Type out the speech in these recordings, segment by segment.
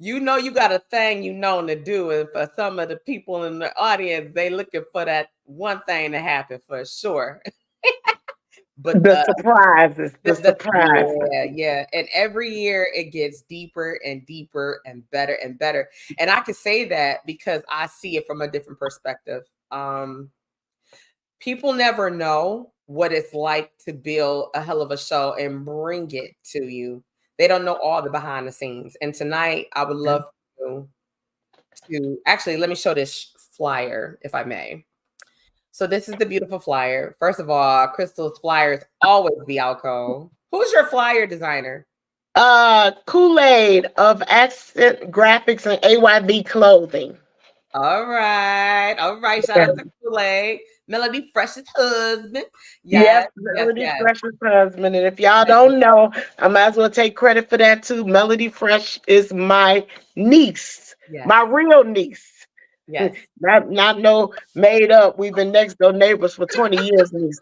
You know you got a thing you known to do, and for some of the people in the audience, they looking for that one thing to happen for sure. But The surprises, the surprises. yeah, yeah, and every year it gets deeper and deeper and better and better. And I can say that because I see it from a different perspective. People never know what it's like to build a hell of a show and bring it to you. They don't know all the behind the scenes. And tonight, I would love you to actually let me show this flyer, if I may. So this is the beautiful flyer. First of all, Crystal's flyers always be out cold. Who's your flyer designer? Kool-Aid of Accent Graphics and AYB Clothing. All right. All right. Shout Yeah. out to Kool-Aid. Melody Fresh's husband. Yes, Yes, yes, Melody yes. Fresh's husband. And if y'all Yes, don't know, I might as well take credit for that too. Melody Fresh is my niece, yes, my real niece. yes. Not no made up. We've been next door neighbors for 20 years. Niece.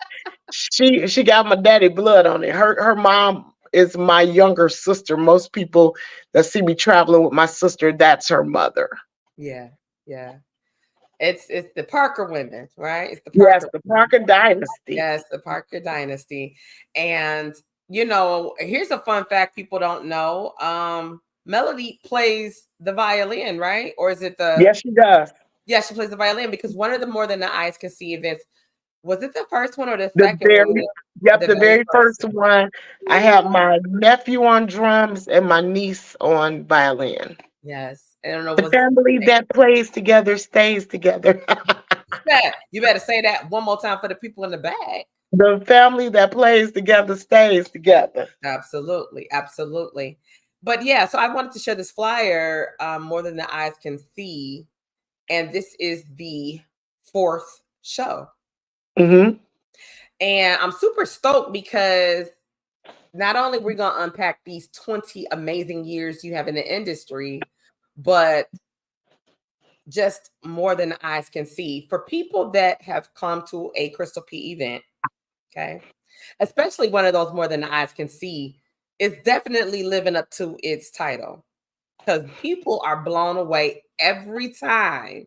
She got my daddy blood on it. Her mom is my younger sister. Most people that see me traveling with my sister, that's her mother. Yeah, yeah. It's the Parker women, right? It's the Yes, Parker the women. Parker Dynasty. Yes, the Parker dynasty. And you know, here's a fun fact people don't know. Melody plays the violin, right? Or is it the Yes, she does. yeah, she plays the violin because one of the More Than the Eyes Can See events was it the first one or the The second one? very, yep, The the very very first first one. one. I have my nephew on drums and my niece on violin. Yes. I don't know, The was family that plays together stays together. you better say that one more time for the people in the back. The family that plays together stays together. Absolutely, absolutely. But yeah, so I wanted to share this flyer, More Than the Eyes Can See, and this is the fourth show. Hmm. And I'm super stoked because not only we're gonna unpack these 20 amazing years you have in the industry, but just more than the eyes can see. For people that have come to a Crystal P event, okay, especially one of those more than the eyes can see, is definitely living up to its title because people are blown away every time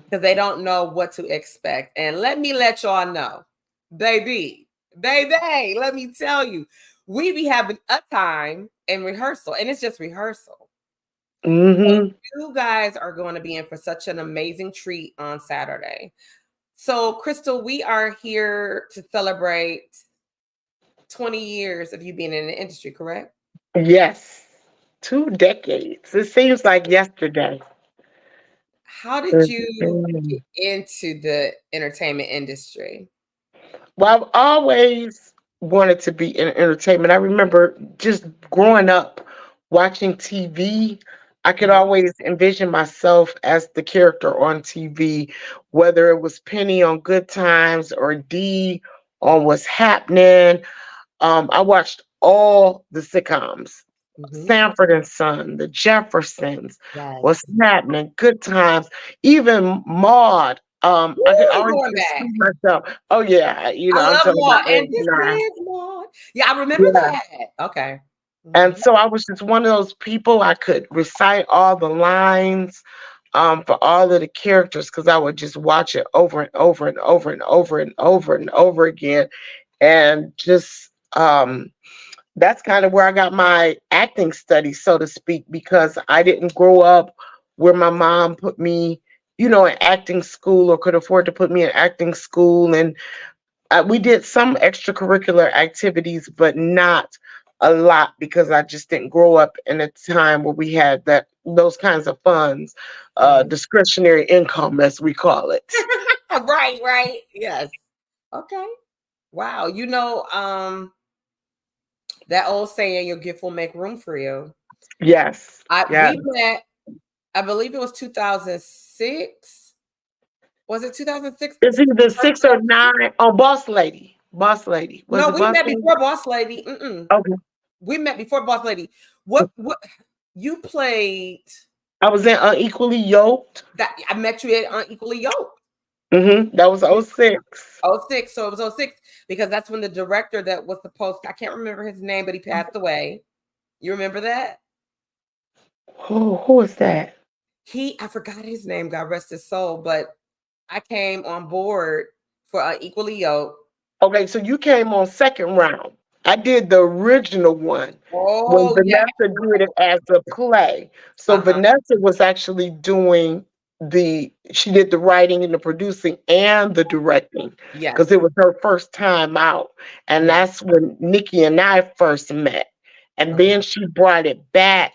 because they don't know what to expect. And let me let y'all know, baby, let me tell you, we be having a time in rehearsal, and it's just rehearsal. So Hmm. you guys are going to be in for such an amazing treat on Saturday. So, Crystal, we are here to celebrate 20 years of you being in the industry, correct? Yes. 2 decades. It seems like yesterday. How did you Mhm. get into the entertainment industry? Well, I've always wanted to be in entertainment. I remember just growing up watching TV. I could Mhm, always envision myself as the character on TV, whether it was Penny on Good Times or Dee on What's Happening. I watched all the sitcoms. mhm. Sanford and Son, The Jeffersons, What's Yes. Happening, Good Times, even Maud. I could Woo, you already going just back. see myself. Oh yeah, I I'm love talking about Maud. And this '89. is Maud. Yeah, I remember Yeah. that. Okay. And Mhm. so I was just one of those people I could recite all the lines for all of the characters because I would just watch it over and over and over and over and over and over again. And just that's kind of where I got my acting studies, so to speak, because I didn't grow up where my mom put me, in acting school or could afford to put me in acting school. And we did some extracurricular activities, but not a lot because I just didn't grow up in a time where we had those kinds of funds, Right. discretionary income, as we call it. Right, right. Yes. Okay. Wow. That old saying, your gift will make room for you. Yes, yeah. We met, I believe it was 2006. Was it 2006? It's either First 6 or 9. Oh, Boss Lady. Boss Lady. Was No, it we Boss met Lady? before Boss Lady. Mm-mm. Okay. We met before Boss Lady. What you played I was in Unequally Yoked. that I met you at Unequally Yoked. That was '06. Oh six. So it was oh six because that's when the director that was supposed I can't remember his name, but he passed away. You remember that? Who is that? I forgot his name, God rest his soul, but I came on board for Equally Yoked. Okay, so you came on second round. I did the original one when Oh, yeah. Vanessa did it as a play. So Uh-huh. Vanessa was actually doing she did the writing and the producing and the directing because Yes. it was her first time out. And Yes. that's when Nikki and I first met. And Okay. then she brought it back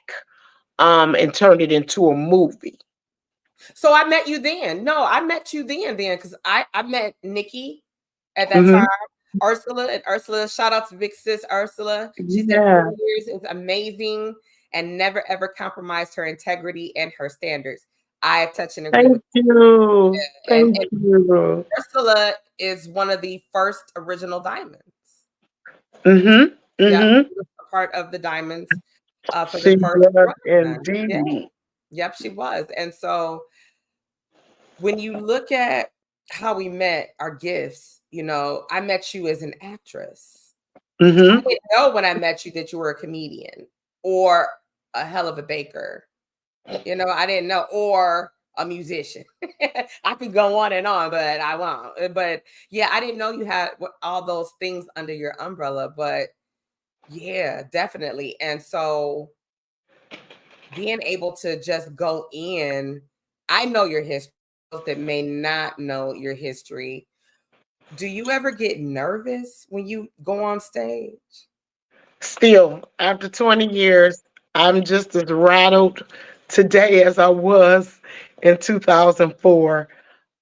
and turned it into a movie. So I met you then. No, I met you then because I met Nikki at that time. Hmm. Ursula, shout out to big sis Ursula. She said Yeah. 4 years is amazing and never ever compromised her integrity and her standards. I touch and agree with Thank you. you. And Thank you. Ursula is one of the first original diamonds. Mhm. Yep, Mhm. she was a part of the diamonds for the She first was run. Yeah, indeed. yep, she was. And so when you look at how we met, our gifts, I met you as an actress. I Mhm. didn't know when I met you that you were a comedian or a hell of a baker. I didn't know, or a musician. I could go on and on, but I won't. But yeah, I didn't know you had all those things under your umbrella. But yeah, definitely. And so being able to just go in, I know your history. Those that may not know your history, do you ever get nervous when you go on stage? Still, after 20 years, I'm just as rattled today as I was in 2004.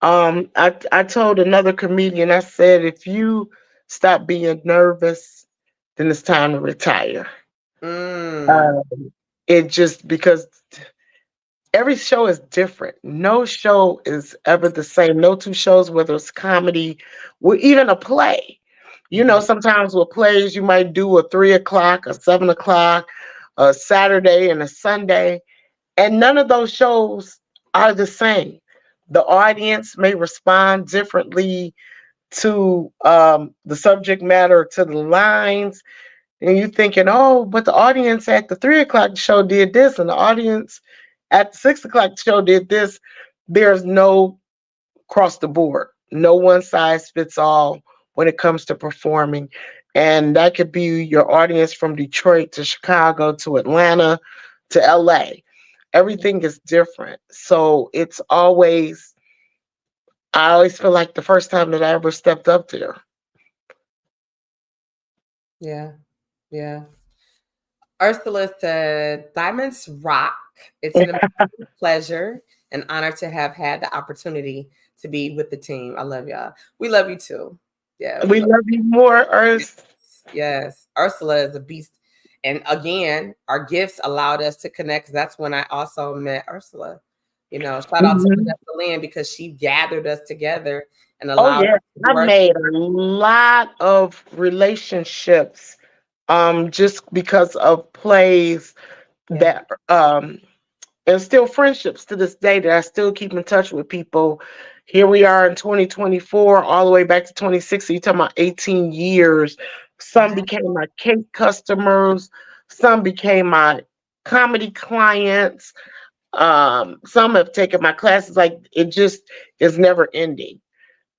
I told another comedian, I said, if you stop being nervous, then it's time to retire. Mm, Uh, it just because every show is different. No show is ever the same. No two shows, whether it's comedy, or even a play. mhm, Sometimes with plays, you might do a 3 o'clock, a 7 o'clock, a Saturday, and a Sunday, and none of those shows are the same. The audience may respond differently to the subject matter, to the lines, and you thinking, oh, but the audience at the 3 o'clock show did this, and the audience at the 6 o'clock show did this. There's no cross the board, no one size fits all when it comes to performing. And that could be your audience from Detroit to Chicago to Atlanta to LA. Everything is different. So I always feel like the first time that I ever stepped up there. yeah, yeah. Ursula said, "Diamonds rock. It's an amazing pleasure and honor to have had the opportunity to be with the team. I love y'all. We love you too. Yeah, we We love love you more, you. Ernst. Yes. Ursula is a beast. And again, our gifts allowed us to connect. 'Cause that's when I also met Ursula. Shout out to Mhm. Vanessa Lynn because she gathered us together and Oh allowed yeah, us to I do our made a lot of relationships just because of plays yeah. that and still friendships to this day that I still keep in touch with people. Here we are in 2024, all the way back to 2060. You're talking about 18 years. Some Wow. became my cake customers, some became my comedy clients, some have taken my classes. Like it just is never ending.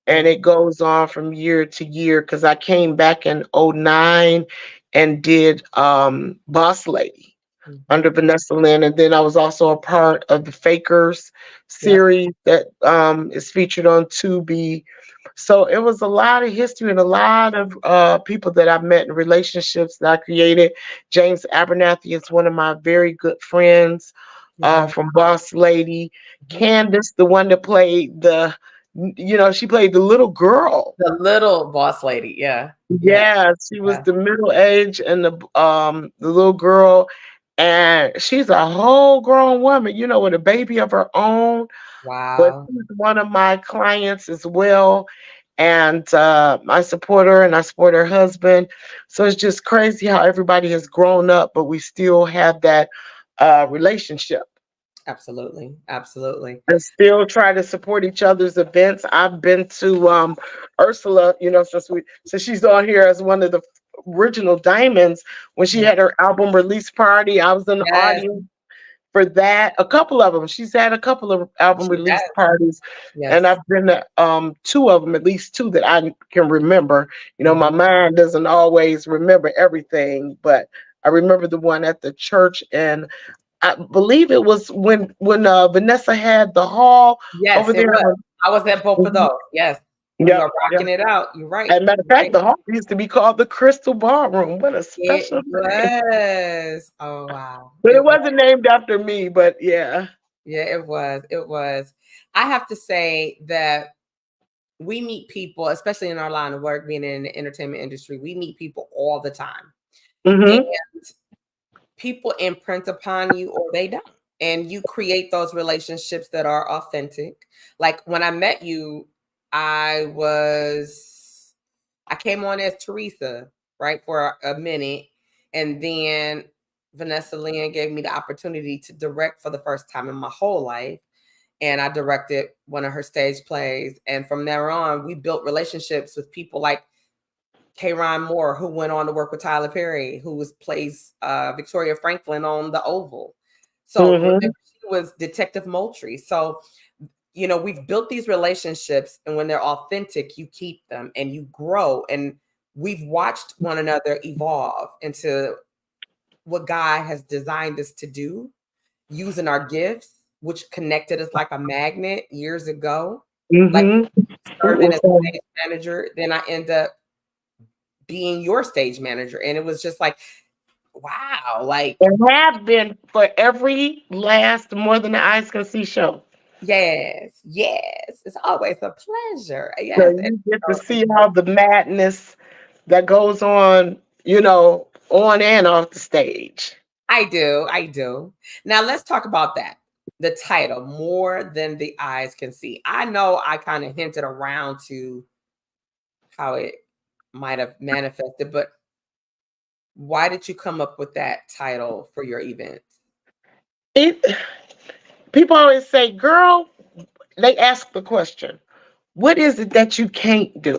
And Yeah. it goes on from year to year because I came back in '09 and did Boss Lady Mhm. under Vanessa Lynn. And then I was also a part of the Fakers Yep. series that is featured on Tubi. So it was a lot of history and a lot of people that I've met and relationships that I created. James Abernathy is one of my very good friends Yeah. from Boss Lady. Mhm. Candace, the one that played she played the little girl. The little boss lady. Yeah. Yeah. Yeah, she was Yeah. the middle age and the little girl, and she's a whole grown woman, with a baby of her own. But Wow. she's one of my clients as well, and I support her and I support her husband. So it's just crazy how everybody has grown up, but we still have that relationship Absolutely. Absolutely. and still try to support each other's events. I've been to Ursula, since she's on here as one of the original diamonds when she Yeah. had her album release party. I was in the Yes. audience for that. A couple of them. She's had a couple of album She release has. parties, and Yes. I've been to two of them, at least two that I can remember. You know, my Mhm. mind doesn't always remember everything, but I remember the one at the church, and I believe it was when Vanessa had the hall over Yes, it there. was. I was at both of Mhm. those. Yes. We Yep, are yep. rocking it out. You're right. And matter of You're fact, right. the hall used to be called the Crystal Ballroom. What a It special name! was. Oh wow. But it It was. wasn't named after me. But yeah. Yeah, it was. It was. I have to say that we meet people, especially in our line of work, being in the entertainment industry, we meet people all the time. And Hmm. people imprint upon you or they don't. And you create those relationships that are authentic. Like when I met you, I was I came on as Teresa, right, for a minute. And then Vanessa Lynn gave me the opportunity to direct for the first time in my whole life. And I directed one of her stage plays. And from there on, we built relationships with people like Ron Moore, who went on to work with Tyler Perry, who plays Victoria Franklin on The Oval. So Hmm. remember, she was Detective Moultrie. So we've built these relationships, and when they're authentic, you keep them and you grow. And we've watched one another evolve into what God has designed us to do, using our gifts, which connected us like a magnet years ago. Like Hmm. serving as a stage manager, then I end up being your stage manager. And it was just like, wow, like, And have been for every last More Than the Eyes Can See show. yes, yes. It's always a pleasure. So Yes. you get to see all the madness that goes on, on and off the stage. I do. I do. Now let's talk about that. The title, More Than the Eyes Can See. I know I kind of hinted around to how it might have manifested, but why did you come up with that title for your event? It People always say, girl, they ask the question, what is it that you can't do?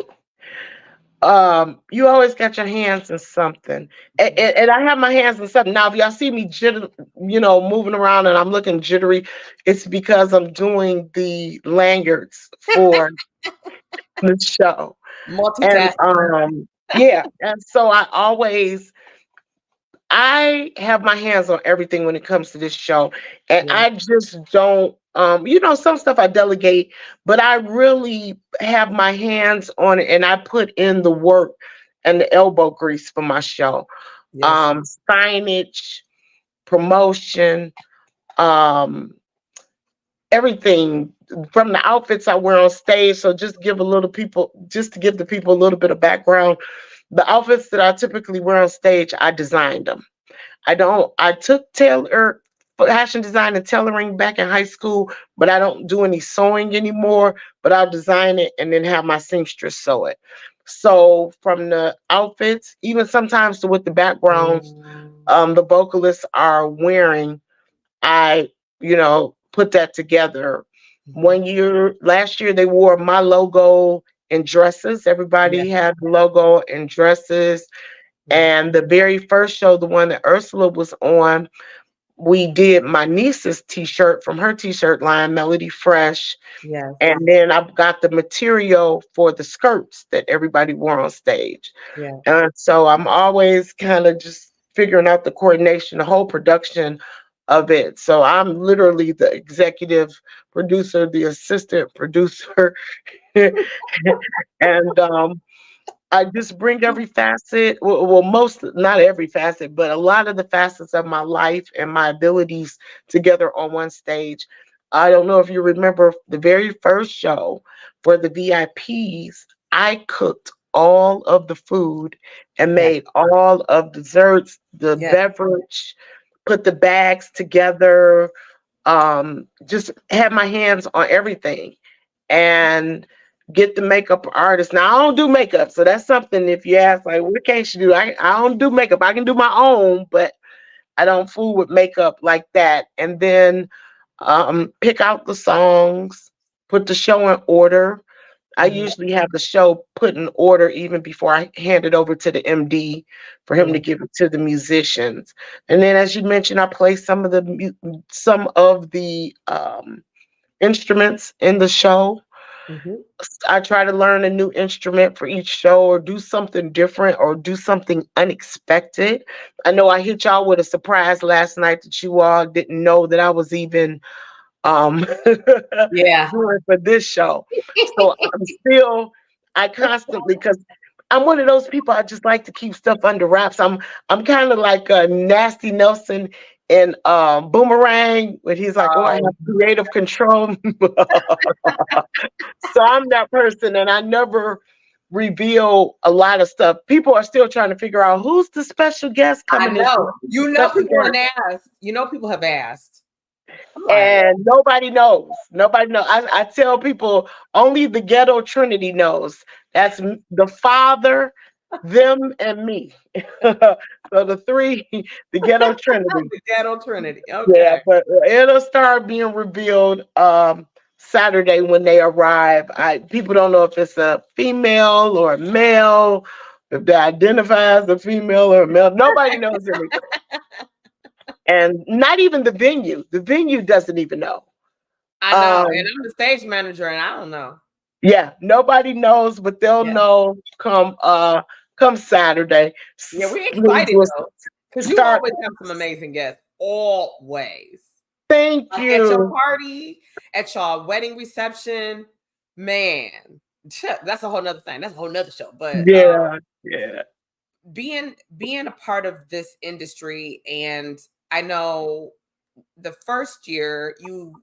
You always got your hands in something, and, Mhm. and, and I have my hands in something. Now, if y'all see me moving around and I'm looking jittery, it's because I'm doing the lanyards for the show, and Multitasking. yeah, and so I have my hands on everything when it comes to this show, and Yeah. I just don't. Some stuff I delegate, but I really have my hands on it, and I put in the work and the elbow grease for my show. Yes. Signage, promotion, um, everything from the outfits I wear on stage. So just to give the people a little bit of background, the outfits that I typically wear on stage, I designed them. I took fashion design and tailoring back in high school, but I don't do any sewing anymore, but I'll design it and then have my seamstress sew it. So from the outfits, even sometimes to what the backgrounds Mm. the vocalists are wearing, I, put that together. Mhm. Last year, they wore my logo in dresses. Yeah. Everybody had the logo in dresses. Yeah. And the very first show, the one that Ursula was on, we did my niece's t-shirt from her t-shirt line, Melody Fresh. Yes. And then I've got the material for the skirts that everybody wore on stage. Yeah. And so I'm always kind of just figuring out the coordination, the whole production of it. So I'm literally the executive producer, the assistant producer, and I just bring every facet, most, not every facet, but a lot of the facets of my life and my abilities together on one stage. I don't know if you remember the very first show for the VIPs, I cooked all of the food and Yeah. made all of desserts, the Yeah. beverage, put the bags together, just had my hands on everything and get the makeup artist. Now I don't do makeup, so that's something if you ask like what can't you do? I don't do makeup. I can do my own, but I don't fool with makeup like that. And then pick out the songs, put the show in order, I usually have the show put in order even before I hand it over to the MD for him Yeah. to give it to the musicians. And then, as you mentioned, I play some of the instruments in the show. Hmm. I try to learn a new instrument for each show, or do something different, or do something unexpected. I know I hit y'all with a surprise last night that you all didn't know that I was even Yeah. doing for this show. So I constantly, because I'm one of those people, I just like to keep stuff under wraps. I'm kind of like a Nasty Nelson in Boomerang, when he's like, "Oh, I Oh, have creative control." So I'm that person, and I never reveal a lot of stuff. People are still trying to figure out who's the special guest I coming this know. week. Who's the special People guest? have asked. People have asked. I'm like, And nobody knows. Nobody knows. I tell people only the ghetto Trinity knows. That's the Father, them, and me. So the three, the ghetto Trinity. the ghetto Trinity. Yeah, Okay. but it'll start being revealed Saturday when they arrive. I People don't know if it's a female or a male, if they identify as a female or a male. Nobody knows anything. And not even the venue. The venue doesn't even know. I know. And Um, I'm the stage manager and I don't know. yeah, nobody knows, but they'll Yeah. know come Saturday. Yeah, we're Please, excited we'll though. Because you start. always have some amazing guests. Always. Thank Like at your you. party, at your wedding reception, man. That's a whole nother thing. That's a whole nother show. But Yeah, yeah. being a part of this industry, and I know the first year you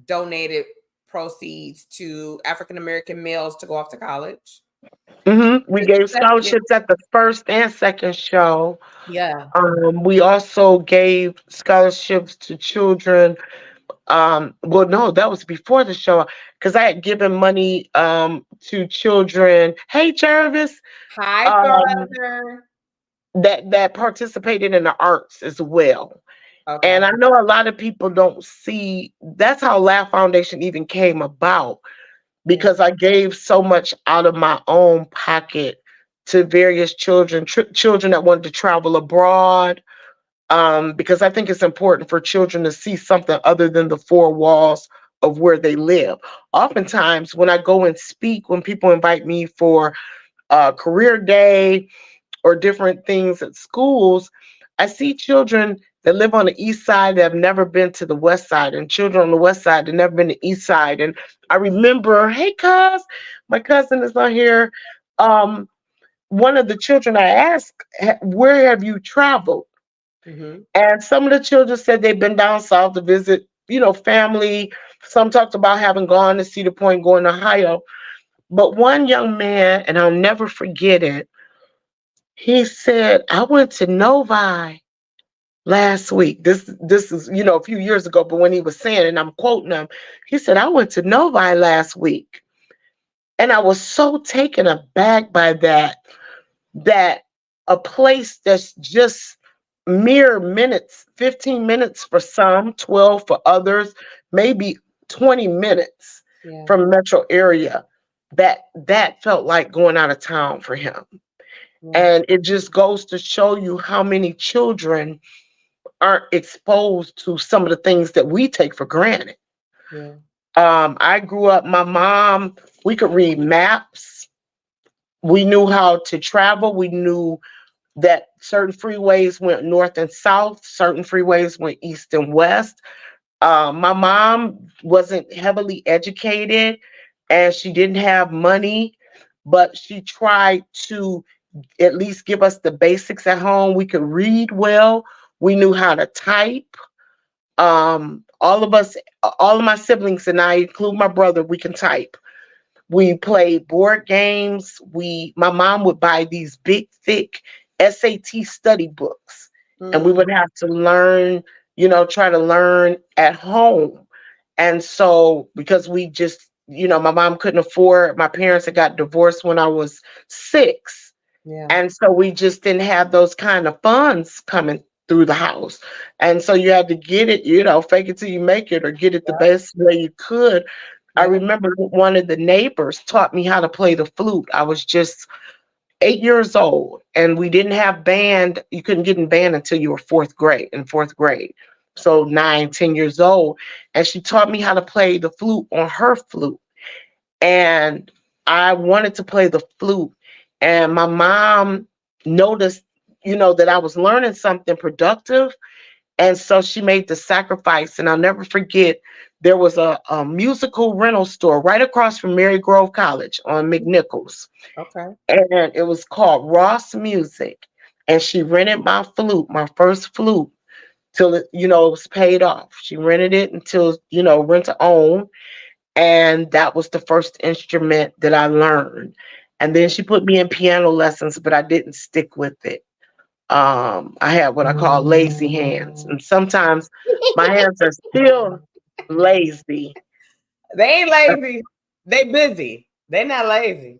donated proceeds to African American males to go off to college. We The gave second year, scholarships at the first and second show. yeah, We also gave scholarships to children. Well, no, that was before the show, because I had given money to children. Hey, Jervis, hi um, brother. that participated in the arts as well. And Okay, I know a lot of people don't see that's how Laugh Foundation even came about, yeah, because I gave so much out of my own pocket to various children that wanted to travel abroad. Because I think it's important for children to see something other than the four walls of where they live. Oftentimes, when I go and speak, when people invite me for a career day or different things at schools, I see children that live on the east side that have never been to the west side, and children on the west side that never been to the east side. And I remember, hey, my cousin is on here. Um, One of the children I asked, where have you traveled? hmm, And some of the children said they've been down south to visit, family. Some talked about having gone to Cedar Point, going to Ohio. But one young man, and I'll never forget it, he said, I went to Novi last week. This is, a few years ago, but when he was saying it, and I'm quoting him, he said, I went to Novi last week. And I was so taken aback by that a place that's just mere minutes, 15 minutes for some, 12 for others, maybe 20 minutes yeah, from metro area, that felt like going out of town for him. yeah, And it just goes to show you how many children aren't exposed to some of the things that we take for granted. yeah, I grew up, my mom, we could read maps. We knew how to travel. We knew that certain freeways went north and south, certain freeways went east and west. My mom wasn't heavily educated and she didn't have money, but she tried to at least give us the basics at home. We could read well, we knew how to type. All of us, all of my siblings and I, include my brother, we can type. We played board games. My mom would buy these big, thick SAT study books, and we mm, would have to learn, try to learn at home. And so, because we just, my mom couldn't afford, my parents had got divorced when I was 6. yeah, And so we just didn't have those kind of funds coming through the house. And so you had to get it, fake it till you make it, or get it the yeah, best way you could. I Yeah. remember one of the neighbors taught me how to play the flute. I was just 8 years old, and we didn't have band. You couldn't get in band until you were fourth grade. So 9, 10 years old. And she taught me how to play the flute on her flute. And I wanted to play the flute. And my mom noticed, that I was learning something productive. And so she made the sacrifice. And I'll never forget, there was a musical rental store right across from Mary Grove College on McNichols, Okay. and it was called Ross Music. And she rented my flute, my first flute, till it was paid off. She rented it until, rent to own. And that was the first instrument that I learned. And then she put me in piano lessons, but I didn't stick with it. I had what I call lazy hands. And sometimes my hands are still lazy. They ain't lazy. They busy. They not lazy.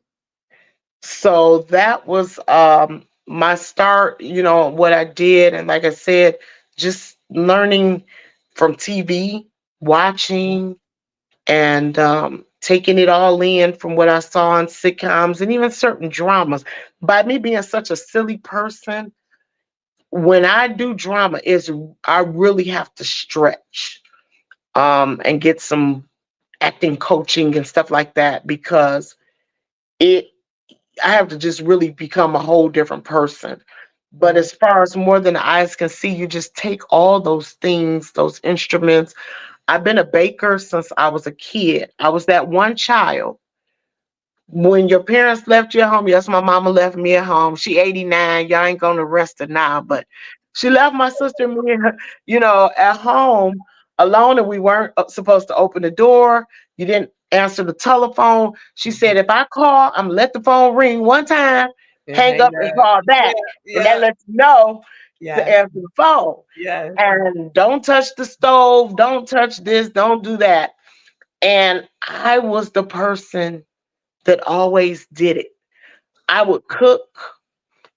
So that was my start, what I did. And like I said, just learning from TV, watching, and taking it all in from what I saw on sitcoms and even certain dramas. By me being such a silly person, when I do drama, I really have to stretch and get some acting coaching and stuff like that, because it I have to just really become a whole different person. But Right. as far as more than the eyes can see, you just take all those things, those instruments. I've been a baker since I was a kid. I was that one child. When your parents left you at home, yes, my mama left me at home. She 89. Y'all ain't gonna arrest her now, but she left my sister and me, at home alone, and we weren't supposed to open the door. You didn't answer the telephone. She said, if I call, I'm gonna let the phone ring one time, And hang hang up and up. call Yeah. back, and that Yeah. lets you know to Yes. answer the phone. Yes. And don't touch the stove, don't touch this, don't do that. And I was the person that always did it. I would cook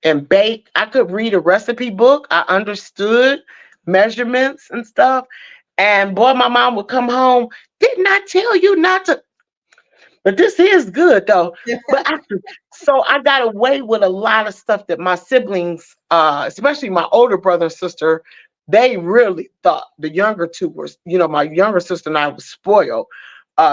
and bake. I could read a recipe book. I understood measurements and stuff. And boy, my mom would come home. Didn't I tell you not to? But this is good though. But so I got away with a lot of stuff that my siblings, especially my older brother and sister, they really thought the younger two were, my younger sister and I was spoiled,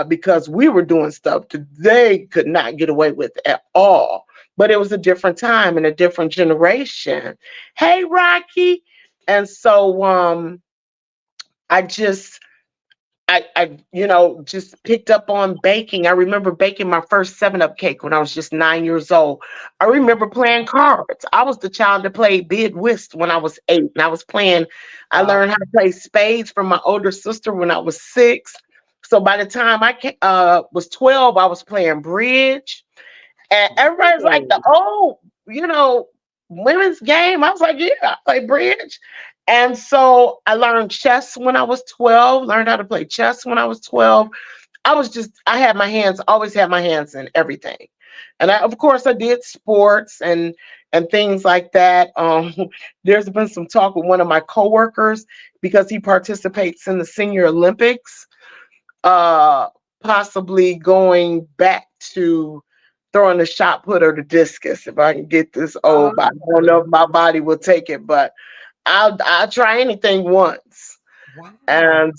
because we were doing stuff that they could not get away with at all. But it was a different time and a different generation. Hey, Rocky. And so I just just picked up on baking. I remember baking my first 7-Up cake when I was just 9 years old. I remember playing cards. I was the child that played bid whist when I was 8. And I Wow. learned how to play spades from my older sister when I was 6. So by the time was 12, I was playing bridge. And everybody's like, the old, you know, women's game. I was like, yeah, I play bridge. And so I learned chess when I was 12, learned how to play chess when I was 12. I had my hands, always had my hands in everything. And of course, I did sports and things like that. There's been some talk with one of my coworkers because he participates in the Senior Olympics, uh, possibly going back to throwing the shot put or the discus if I can get this old. But I don't know Oh, if my body will take it, but I'll try anything once. wow. And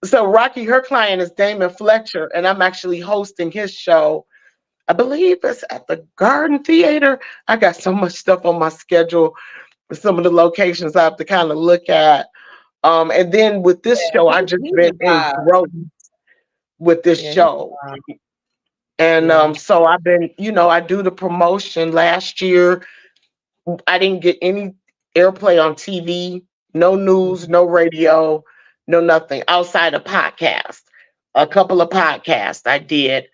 so Rocky, her client is Damon Fletcher, and I'm actually hosting his show. I believe it's at the Garden Theater. I got so much stuff on my schedule. Some of the locations I have to kind of look at. And then with this Yeah, show, I just he's a been vibe. engrossed with this Yeah, he's show. a vibe. And Yeah. so I've been, I do the promotion. Last year, I didn't get any airplay on TV, no news, Mhm. no radio, no nothing outside of podcast. A couple of podcasts I did,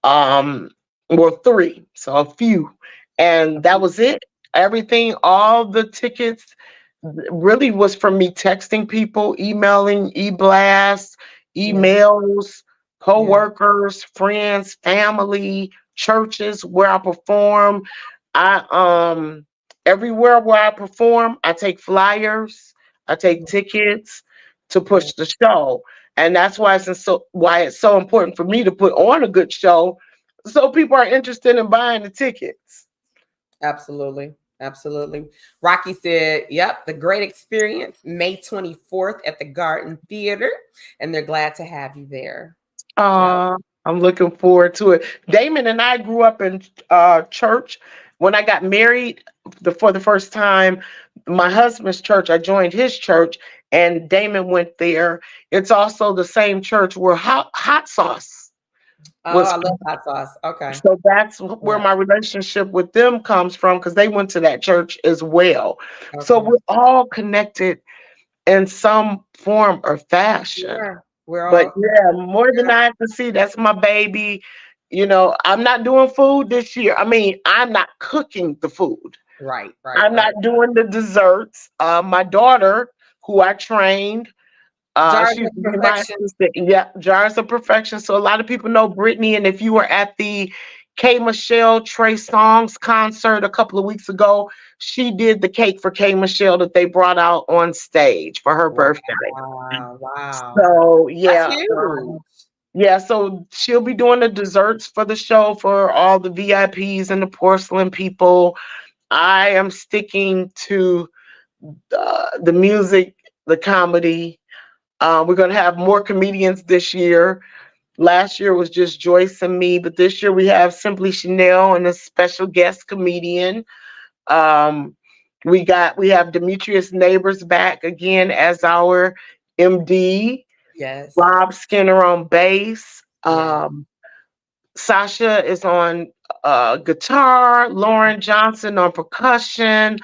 um, or three, so a few, and that was it. Everything, all the tickets, really was from me texting people, emailing, e-blasts, Yeah. emails, Yeah. co-workers, friends, family, churches where I perform. I everywhere where I perform, I take flyers, I take Yeah. tickets to Yeah. push the show. and that's why it's so important for me to put on a good show, so people are interested in buying the tickets. Absolutely. Absolutely. Rocky said, yep, the great experience, May 24th at the Garden Theater. And they're glad to have you there. Yep. I'm looking forward to it. Damon and I grew up in church. When I got married for the first time, my husband's church, I joined his church, and Damon went there. It's also the same church where hot sauce Oh, was. I love hot sauce. Okay. So that's where Yeah. my relationship with them comes from, because they went to that church as well. So Okay. we're all connected in some form or fashion. Yeah. We're But all, yeah, more than I can see, that's my baby. I'm not doing food this year. I mean, I'm not cooking the food. right, right, I'm not right. doing the desserts. My daughter, who I trained, Jars she's of gonna be my perfection. assistant. Yeah, Jars of Perfection. So a lot of people know Brittany, and if you were at the K Michelle Trey Songz concert a couple of weeks ago, she did the cake for K Michelle that they brought out on stage for her birthday. Wow. Wow. So That's yeah, huge. yeah. So she'll be doing the desserts for the show for all the VIPs and the porcelain people. I am sticking to the music, the comedy. We're going to have more comedians this year. Last year was just Joyce and me, but this year we have Simply Chanel and a special guest comedian. Um, we have Demetrius Neighbors back again as our MD. Yes. Bob Skinner on bass. Yeah. Sasha is on guitar. Lauren Johnson on percussion.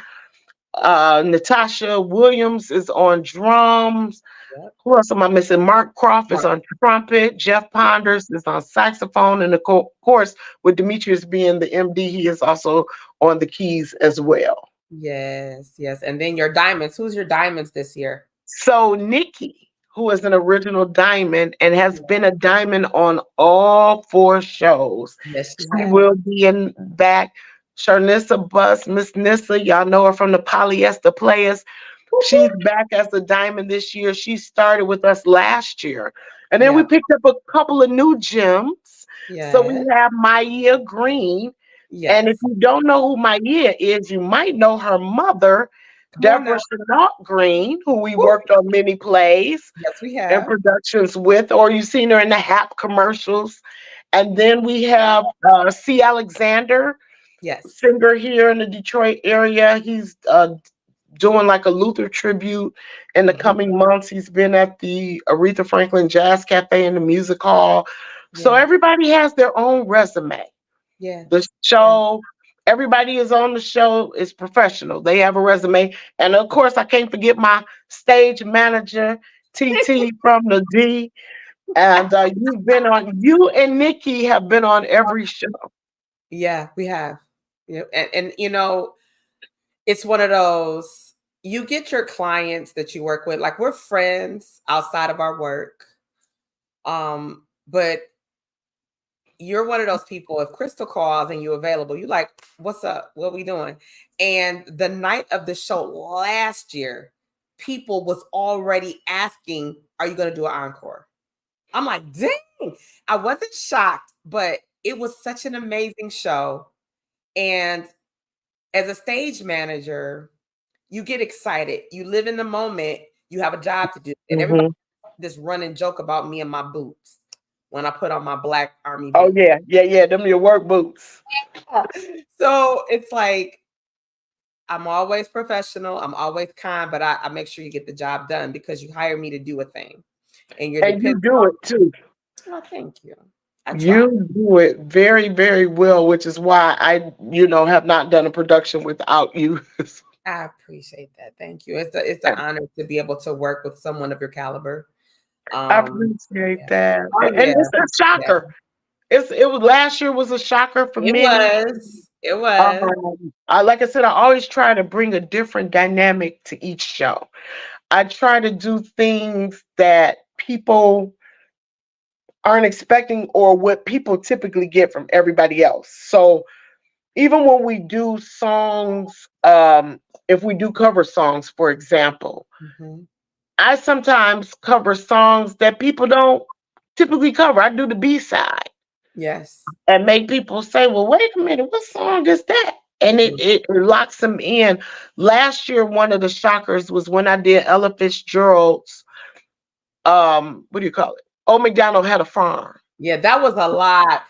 Natasha Williams is on drums. Yep. Who else am I missing? Mark Croft is Mark. on trumpet. Jeff Ponders is on saxophone. And of course, with Demetrius being the MD, he is also on the keys as well. Yes. Yes. And then your diamonds. Who's your diamonds this year? So Nikki, who is an original diamond and has been a diamond on all four shows, Yes, you she have. will be in back. Sharnissa Bus, Miss Nissa, y'all know her from the Polyester Players. She's back as a diamond this year. She started with us last year. And then we Yeah. picked up a couple of new gems. So we Yes. have Maya Green. And if Yes. you don't know who Maya is, you might know her mother, Come on now. Deborah Chenault Green, who we Woo. worked on many plays Yes, we and have. productions with, or you've seen her in the HAP commercials. And then we have C. Alexander, Yes. singer here in the Detroit area. He's doing like a Luther tribute in the Mhm. coming months. He's been at the Aretha Franklin Jazz Cafe in the music hall. So Yeah. everybody has their own resume. Yeah. The Yeah. show, everybody is on the show is professional. They have a resume. And of course, I can't forget my stage manager, TT from the D. And you and Nikki have been on every show. Yeah, we have. Yeah. And it's one of those, you get your clients that you work with, like we're friends outside of our work. But you're one of those people, if Crystal calls and you're available, you like, what's up? What we doing? And the night of the show last year, people was already asking, are you going to do an encore? I'm like, dang. I wasn't shocked, but it was such an amazing show. And as a stage manager, you get excited. You live in the moment. You have a job to do. And everybody Hmm. this running joke about me and my boots when I put on my black army Oh boots. yeah, yeah, yeah. Them your work boots. So it's like I'm always professional. I'm always kind, but I make sure you get the job done because you hire me to do a thing. And you're And you dependent do on, it too. oh, thank you. I try. You do it very, very well, which is why have not done a production without you. I appreciate that. Thank you. It's an honor to be able to work with someone of your caliber. I Um, appreciate yeah. that. Oh And yeah. it's a Yeah. shocker. It was last year was a shocker for It many. was. It was. Like I said, I always try to bring a different dynamic to each show. I try to do things that people aren't expecting or what people typically get from everybody else. So even when we do songs, if we do cover songs, for example, Mhm. I sometimes cover songs that people don't typically cover. I do the B side Yes. and make people say, "Well, wait a minute, what song is that?" And Yeah. it locks them in. Last year, one of the shockers was when I did Ella Fitzgerald's what do you call it? Old McDonald Had a Farm. Yeah, that was a lot.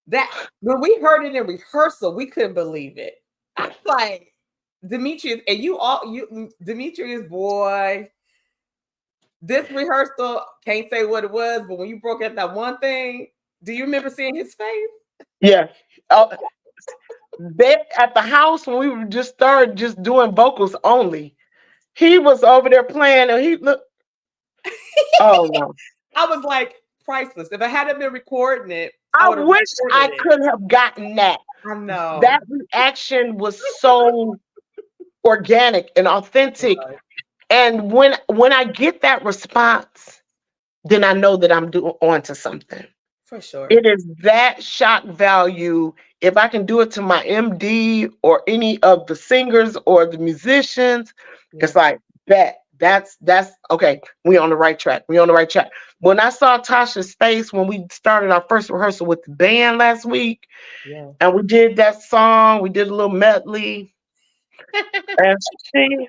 That when we heard it in rehearsal, we couldn't believe it. I was like, Demetrius, and Demetrius, boy, this rehearsal, can't say what it was, but when you broke out that one thing, do you remember seeing his face? Yeah. They at the house when we were just started just doing vocals only. He was over there playing and he looked. Oh no. I was like, priceless. If I hadn't been recording it, I I would have wish I recorded it. could have gotten that. I know. That reaction was so organic and authentic. And when I get that response, then I know that I'm doing onto something. For sure. It is that shock value. If I can do it to my MD or any of the singers or the musicians, Yeah. it's like bet that's okay. We on the right track. We on the right track. When I saw Tasha's face when we started our first rehearsal with the band last week, Yeah. and we did that song, we did a little medley, and she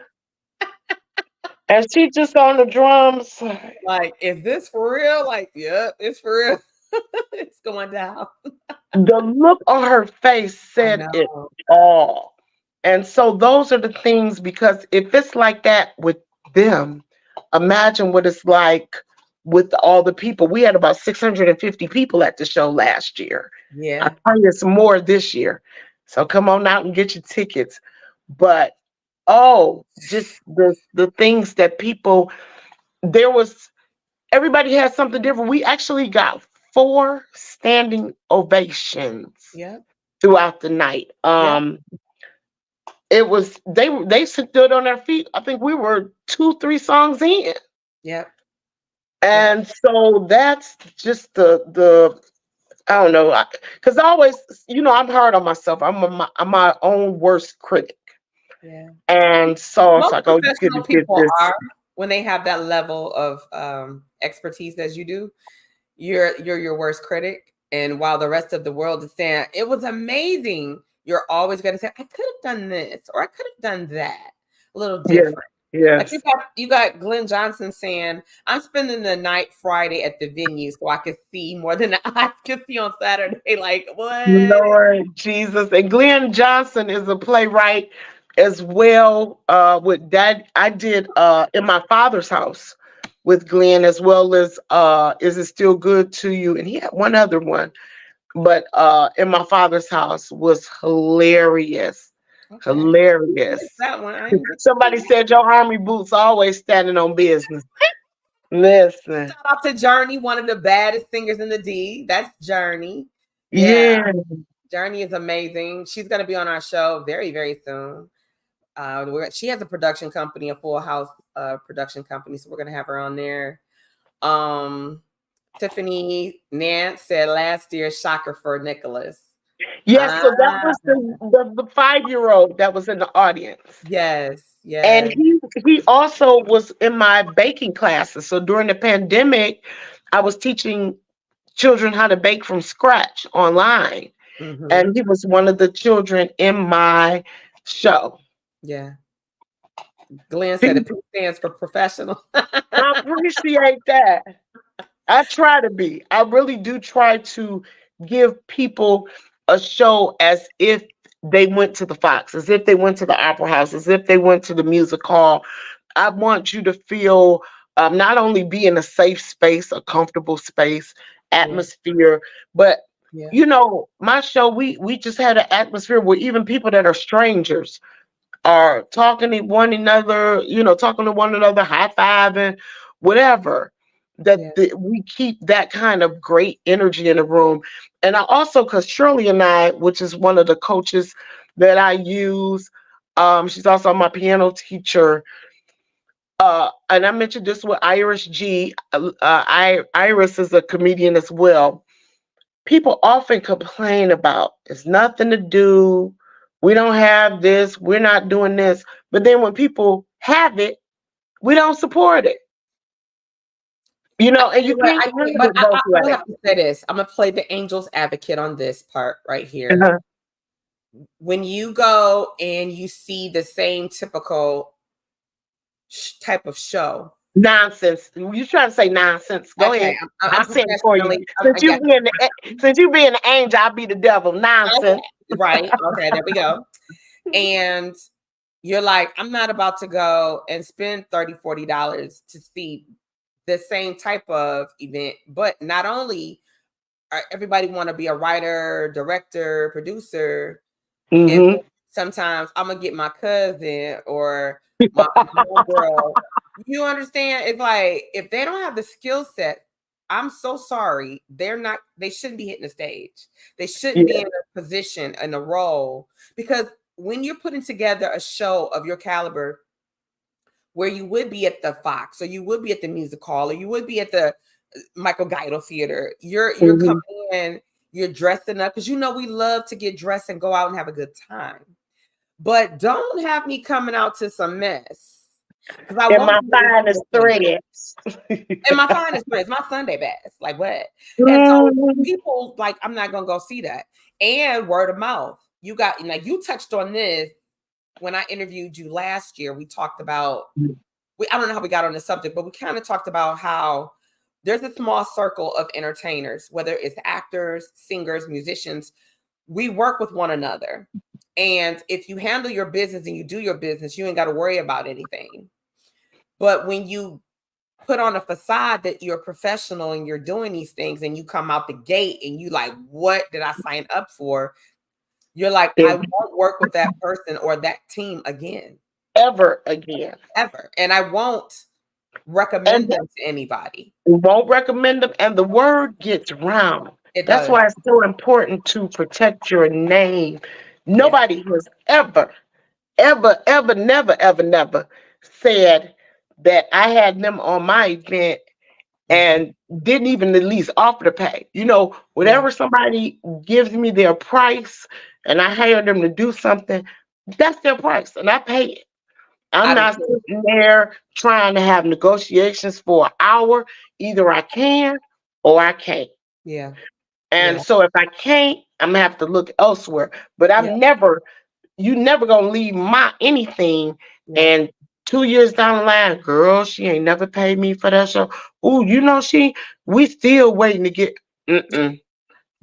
she just on the drums. Like, is this for real? Like, yep, it's for real. It's going down. The look on her face I said it know. all. And so those are the things, because if it's like that with them, imagine what it's like with all the people. We had about 650 people at the show last year. I Yeah. pray it's more this year. So come on out and get your tickets. But oh, just the things that people, there was, everybody had something different. We actually got 4 standing ovations Yep. throughout the night. Yep. It was they stood on their feet. I think we were 2, 3 songs in, Yep. Yep. and so that's just the I don't know, because I always, I'm hard on myself. I'm my own worst critic, Yeah. and so it's Most like, oh, you could professional have did people this. are when they have that level of expertise as you do. You're your worst critic, and while the rest of the world is saying it was amazing, you're always going to say, I could have done this or I could have done that a little Yeah, different. Like yes, you got Glenn Johnson saying, I'm spending the night Friday at the venue so I could see more than the eyes could see on Saturday. Like, what? Lord Jesus. And Glenn Johnson is a playwright as well. With that, I did in my father's house with Glenn, as well as Is It Still Good to You? And he had one other one, but in my father's house was hilarious. Okay. I missed Hilarious. that one. I didn't get to see Somebody that. said your army boots always standing on business. Listen. Shout out to Journey, one of the baddest singers in the D. That's Journey. Yeah, Yeah. Journey is amazing. She's going to be on our show very, very soon. She has a production company, a Full House production company, so we're going to have her on there. Tiffany Nance said last year, shocker for Nicholas. Yes, so that Ah, was the 5-year-old that was in the audience. yes, And yes. he also was in my baking classes. So during the pandemic, I was teaching children how to bake from scratch online. Mm-hmm. And he was one of the children in my show. Yeah. Glenn said He- it stands for professional. I appreciate that. I try to be. I really do try to give people a show as if they went to the Fox, as if they went to the Opera House, as if they went to the music hall. I want you to feel, not only be in a safe space, a comfortable space, Yeah, atmosphere, but yeah, my show, we just had an atmosphere where even people that are strangers are talking to one another, high fiving, whatever. yeah, We keep that kind of great energy in the room. And I also, because Shirley and I, which is one of the coaches that I use, she's also my piano teacher. And I mentioned this with Iris G. Iris is a comedian as well. People often complain about it's nothing to do. We don't have this. We're not doing this. But then when people have it, we don't support it. You know, and you But can't I have can't, but it both I'm gonna ways. have to say this. I'm gonna play the angel's advocate on this part right here. Uh-huh. When you go and you see the same typical type of show. Nonsense. You trying to say nonsense? Go Okay, ahead. I'm I'm saying for you. professionally. Yeah, Since you being the angel, I'll be the devil. Nonsense. okay, right. Okay, there we go. And you're like, I'm not about to go and spend $30, $40 to see the same type of event. But not only everybody want to be a writer, director, producer, and Mm-hmm. sometimes I'm gonna get my cousin or my girl. You understand? It's like if they don't have the skill set, I'm so sorry. They shouldn't be hitting the stage. They shouldn't be Yeah. in a position in a role because when you're putting together a show of your caliber, where you would be at the Fox or you would be at the Music Hall or you would be at the Michael Guido Theater, you're Mm-hmm. coming in, you're dressing up because we love to get dressed and go out and have a good time. But don't have me coming out to some mess because I In my won't be finest able threads. and my finest friends, my Sunday best, like what? And so Mhm. people like, I'm not gonna go see that. And word of mouth, you got like you touched on this when I interviewed you last year. We talked about I don't know how we got on the subject, but we kind of talked about how there's a small circle of entertainers, whether it's actors, singers, musicians. We work with one another. And if you handle your business and you do your business, you ain't got to worry about anything. But when you put on a facade that you're professional and you're doing these things and you come out the gate and you like, what did I sign up for? You're like, I If won't work with that person or that team again, ever again. ever. And I won't And recommend them to anybody. we won't recommend them, and the word gets round. It That's does. why it's so important to protect your name. Yeah. Nobody has ever, never said that I had them on my event Mhm. and didn't even at least offer to pay. You know, Yeah. whenever somebody gives me their price and I hire them to do something, that's their price and I pay it. I'm I do not too. sitting there trying to have negotiations for an hour. Either I can or I can't. Yeah. And Yeah. so if I can't, I'm gonna have to look elsewhere. But Yeah. you never gonna leave my anything. Yeah. And 2 years down the line, girl, she ain't never paid me for that show. Ooh, you know we still waiting to get. Mm-mm, And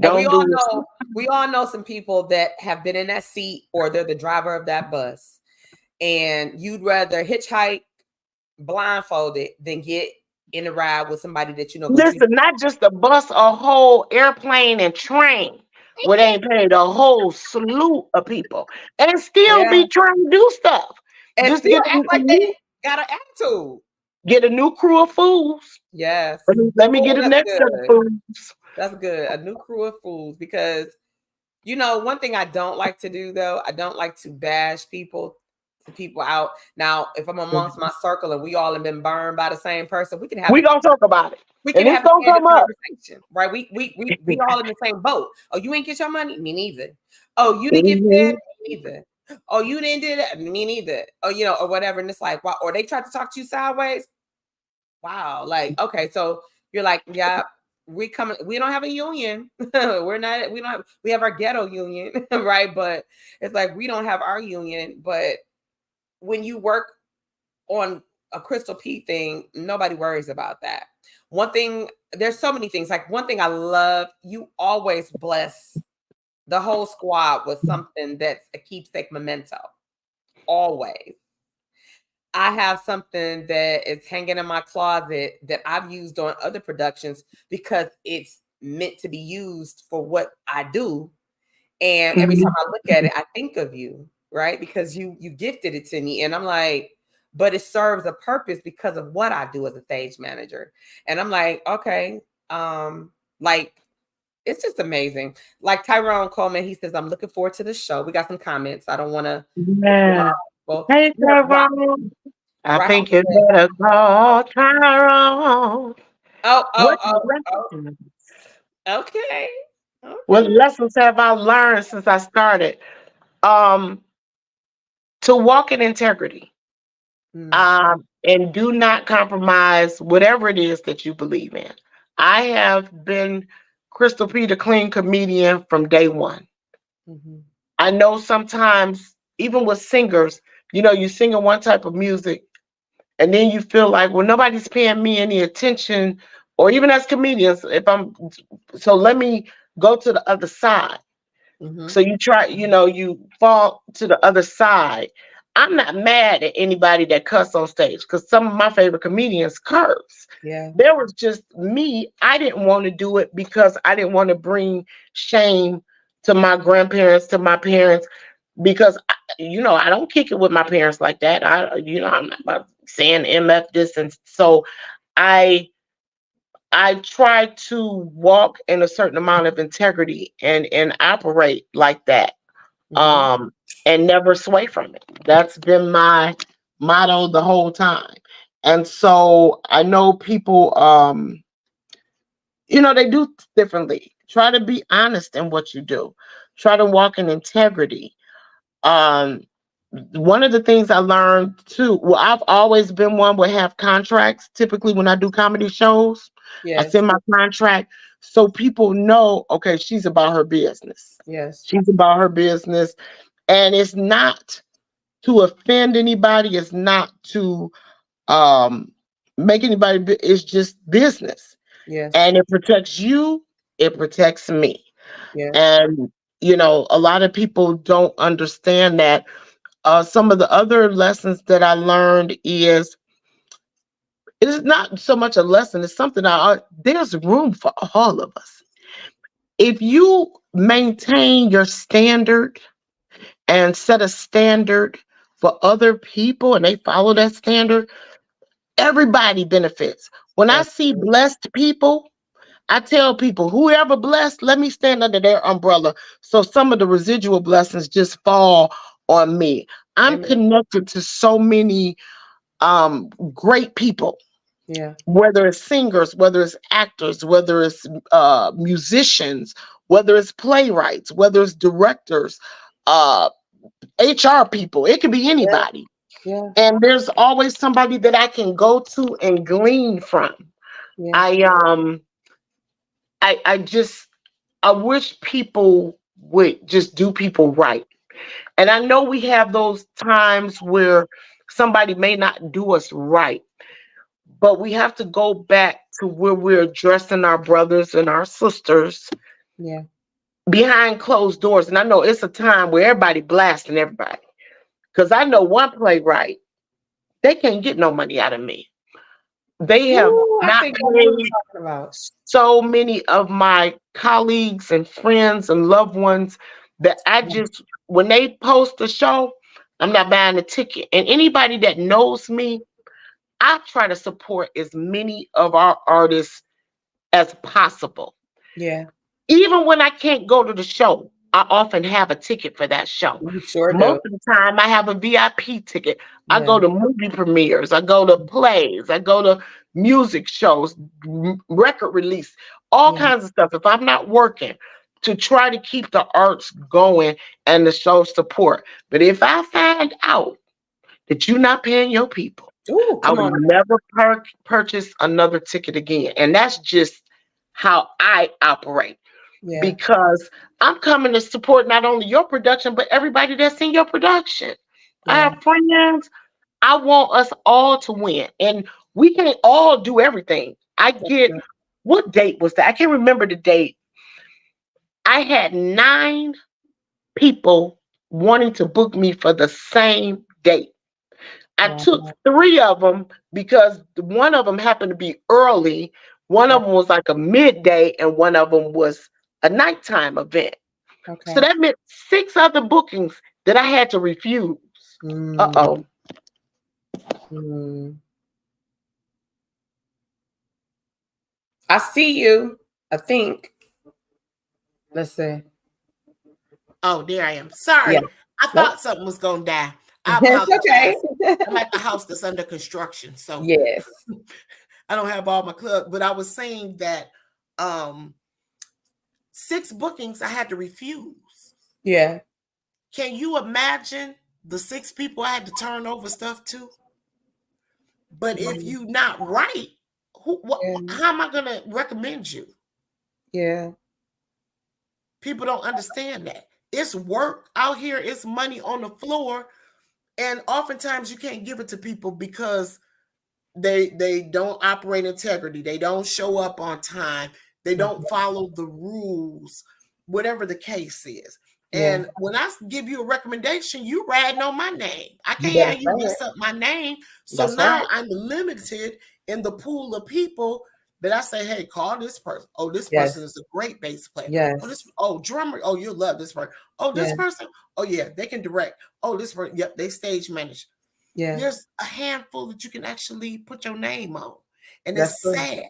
don't do it. we all know some people that have been in that seat or they're the driver of that bus. And you'd rather hitchhike blindfolded than get in a ride with somebody that you know go treat Listen, not just a bus, a whole airplane and train where they ain't paid a whole slew of people and you. still Yeah. be trying to do stuff. And Just still act like they got an attitude. get a new crew of fools. Yes. Let me get Oh, the that's next set of good. fools. That's good. A new crew of fools. Because one thing I don't like to do though, I don't like to bash people out. Now, if I'm amongst my circle and we all have been burned by the same person, We gonna talk about it, we can and it's have a gonna candid come up. conversation, right? We all in the same boat. Oh, you ain't get your money? Me neither. Oh, you didn't get fed? Mhm. Me neither. Oh, you didn't do that? Me neither. Oh, or whatever. And it's like, wow, or they tried to talk to you sideways. Wow. Like, okay, so you're like, yeah, we don't have a union. We have our ghetto union, right? But it's like we don't have our union. But when you work on a Crystal P thing, nobody worries about that. One thing, there's so many things. Like one thing I love, you always bless the whole squad with something that's a keepsake memento. Always. I have something that is hanging in my closet that I've used on other productions because it's meant to be used for what I do. And every time Mhm. I look at it, I think of you, right? Because you gifted it to me. And I'm like, but it serves a purpose because of what I do as a stage manager. And I'm like, okay, like it's just amazing. Like Tyrone Coleman, he says, I'm looking forward to the show. We got some comments. I don't want to Yeah. well, Hey, Tyrone. I Rahel think you said, better call Tyrone. oh, oh, What oh, oh, lessons? okay. What Okay. lessons have I learned since I started? Um, to walk in integrity. Mm. And do not compromise whatever it is that you believe in. I have been Crystal P, the clean comedian, from day one. Mm-hmm. I know sometimes, even with singers, you singing one type of music, and then you feel like, well, nobody's paying me any attention, or even as comedians, so let me go to the other side. Mm-hmm. So you try, you fall to the other side. I'm not mad at anybody that cuss on stage because some of my favorite comedians curse. Yeah. There was just me. I didn't want to do it because I didn't want to bring shame to my grandparents, to my parents, because I don't kick it with my parents like that. I'm not about saying MF this, and so I I try to walk in a certain amount of integrity and operate like that, Mm-hmm. um, and never sway from it. That's been my motto the whole time. And so I know people, they do differently. Try to be honest in what you do. Try to walk in integrity. Um, One of the things I learned too, well, I've always been one would have contracts. Typically, when I do comedy shows, I Yes. send my contract so people know, okay, she's about her business. Yes. She's about her business. And it's not to offend anybody, it's not to um, make anybody, it's just business. Yes. And it protects you, it protects me. Yes. And, a lot of people don't understand that. Some of the other lessons that I learned is it is not so much a lesson, it's something there's room for all of us. If you maintain your standard and set a standard for other people and they follow that standard, everybody benefits. When I That's see true. blessed people, I tell people, whoever blessed, let me stand under their umbrella. So some of the residual blessings just fall on me. I'm Amen. connected to so many great people, Yeah. whether it's singers, whether it's actors, whether it's musicians, whether it's playwrights, whether it's directors, uh, HR people. It could be Yeah. anybody. Yeah. And there's always somebody that I can go to and glean from. Yeah. I um I just I wish people would just do people right. And I know we have those times where somebody may not do us right, but we have to go back to where we're addressing our brothers and our sisters Yeah. behind closed doors. And I know it's a time where everybody blasting everybody. Because I know one playwright, they can't get no money out of me. They have Ooh, I not think I know what paid you're talking about. so many of my colleagues and friends and loved ones that I Yeah. just, when they post a show, I'm not buying a ticket. And anybody that knows me, I try to support as many of our artists as possible. Yeah. Even when I can't go to the show, I often have a ticket for that show. You sure Most do. of the time, I have a VIP ticket. I Yeah. go to movie premieres, I go to plays, I go to music shows, record release, all Yeah. kinds of stuff. If I'm not working, to try to keep the arts going and the show support. But if I find out that you're not paying your people, Ooh, I come would on. never purchase another ticket again. And that's just how I operate, Yeah. because I'm coming to support not only your production, but everybody that's in your production. I Yeah. have friends. I want us all to win. And we can't all do everything. That's true. What date was that? I can't remember the date. I had 9 people wanting to book me for the same date. I took Wow. 3 of them because one of them happened to be early. One Yeah. of them was like a midday, and one of them was a nighttime event. So Okay. that meant 6 other bookings that I had to refuse. Uh Mm. oh. Mm. I see you. I think. Let's see. Oh, there I am. Yeah. Sorry. I Nope. thought something was going to die. I It's apologize. okay. I'm at the house that's under construction, so Yes. I don't have all my club. But I was saying that um 6 bookings I had to refuse. Yeah. Can you imagine the 6 people I had to turn over stuff to? But if you not right, how am I going to recommend you? Yeah. People don't understand that. It's work out here. It's money on the floor. And oftentimes you can't give it to people because they don't operate integrity. They don't show up on time. They don't follow the rules, whatever the case is. And when I give you a recommendation, you riding on my name. I can't have you mess up my name. So now I'm limited in the pool of people that I say, hey, call this person. Oh, this person is a great bass player. Yes. Drummer. Oh, you'll love this person. Oh, this person. Oh, yeah, they can direct. Oh, this person. Yep, they stage manage. Yeah. There's a handful that you can actually put your name on. And it's sad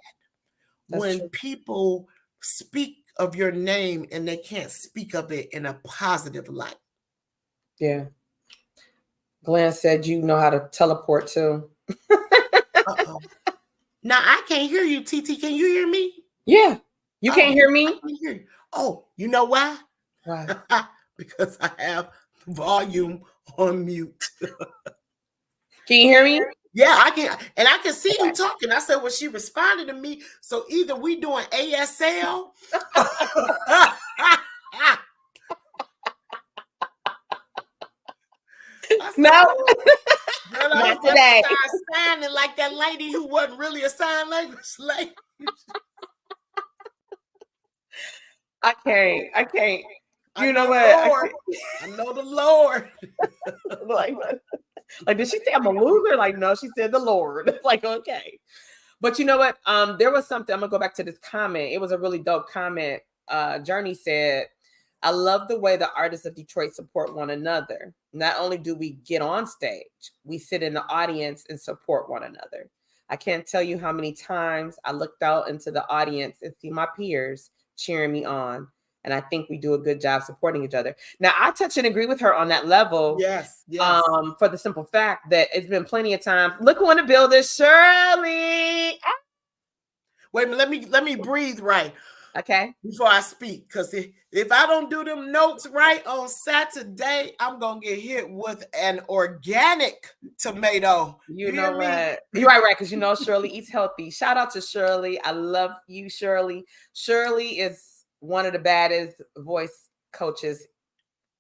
when people speak of your name and they can't speak of it in a positive light. Yeah. Glenn said you know how to teleport too. Now I can't hear you, TT. Can you hear me? Yeah. You can't hear me? I can hear you. Oh, you know why? Why? Because I have volume on mute. Can you hear me? Yeah, I can, and I can see you talking. I said, well, she responded to me. So either we doing ASL. No. Girl, I was today. Signing like that lady who wasn't really a sign language lady. I can't. You know what? I know the Lord. Like, did she say I'm a loser? Like, no, she said the Lord. It's like, okay. But you know what? There was something. I'm gonna go back to this comment. It was a really dope comment. Journey said, I love the way the artists of Detroit support one another. Not only do we get on stage, we sit in the audience and support one another. I can't tell you how many times I looked out into the audience and see my peers cheering me on. And I think we do a good job supporting each other. Now, I touch and agree with her on that level. Yes. For the simple fact that it's been plenty of times. Look who in the building, Shirley. Wait a minute, let me breathe right. Okay. Before I speak, because if I don't do them notes right on Saturday, I'm gonna get hit with an organic tomato. You know what? You're right, because you know Shirley eats healthy. Shout out to Shirley. I love you, Shirley. Shirley is one of the baddest voice coaches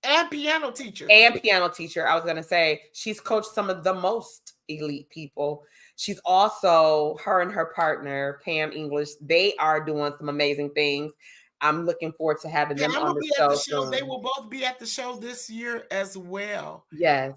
and piano teacher. I was gonna say she's coached some of the most elite people. She's also, her and her partner Pam English, they are doing some amazing things. I'm looking forward to having them on the show soon. They will both be at the show this year as well. Yes.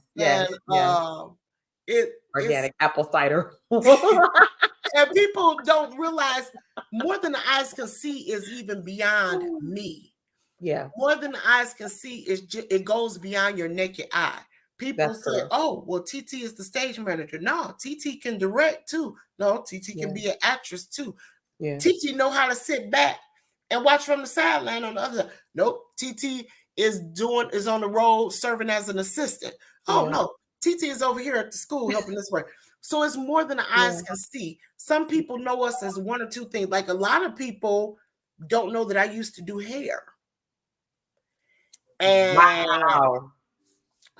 Organic apple cider. And people don't realize more than the eyes can see is even beyond me. Yeah. More than the eyes can see is it goes beyond your naked eye. People say, oh, well, TT is the stage manager. No, TT can direct too. No, TT can be an actress too. Yeah. TT know how to sit back and watch from the sideline on the other side. Nope. TT is on the road serving as an assistant. Oh, no. TT is over here at the school helping this work. So it's more than the eyes can see. Some people know us as one or two things. Like a lot of people don't know that I used to do hair. And wow.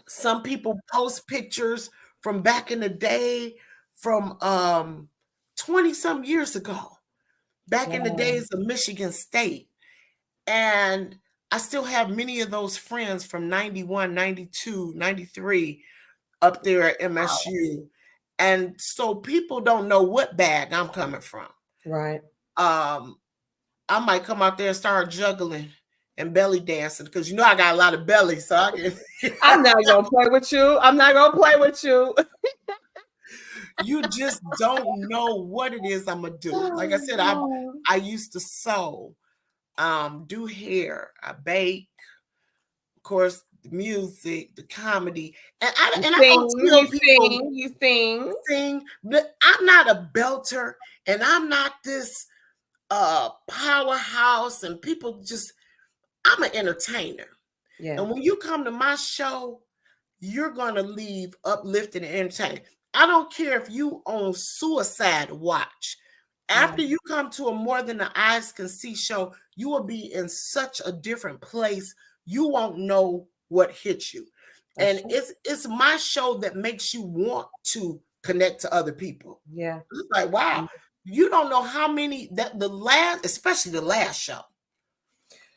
Some people post pictures from back in the day from 20-some years ago, back in the days of Michigan State. And I still have many of those friends from 91, 92, 93 up there at MSU. Wow. And so people don't know what bag I'm coming from. Right. I might come out there and start juggling and belly dancing because you know I got a lot of belly, so I can. I'm not gonna play with you. You just don't know what it is I'm gonna do. Like I said, I used to sew, do hair, I bake, of course, the music, the comedy, and you sing. But I'm not a belter, and I'm not this powerhouse, and people just. I'm an entertainer. Yeah. And when you come to my show, you're going to leave uplifted and entertained. I don't care if you on suicide watch. After you come to a More Than the Eyes Can See show, you will be in such a different place. You won't know what hit you. And it's my show that makes you want to connect to other people. Yeah. It's like, wow, you don't know how many especially the last show.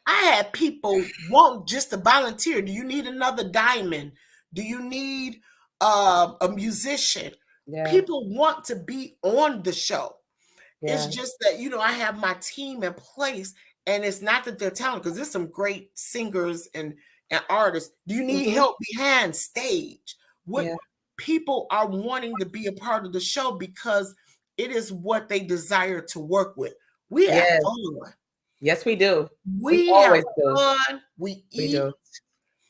I had people want just to volunteer. Do you need another diamond? Do you need a musician? Yeah. People want to be on the show. Yeah. It's just that, I have my team in place, and it's not that they're talented, because there's some great singers and artists. Do you need help behind stage? What people are wanting to be a part of the show because it is what they desire to work with. We have fun. Yes, we do. We have fun. We eat. Do.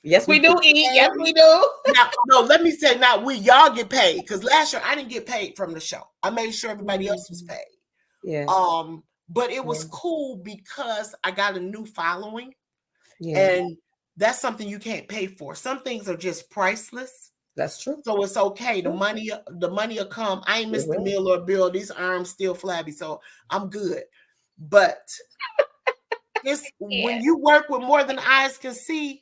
Yes, we do eat. Yes, we do. Now, no, let me say, not we. Y'all get paid, because last year I didn't get paid from the show. I made sure everybody else was paid. Yeah. But it was cool because I got a new following. Yeah. And that's something you can't pay for. Some things are just priceless. That's true. So it's okay. The money will come. I ain't missed a meal or a bill. These arms still flabby, so I'm good. But it's when you work with more than eyes can see,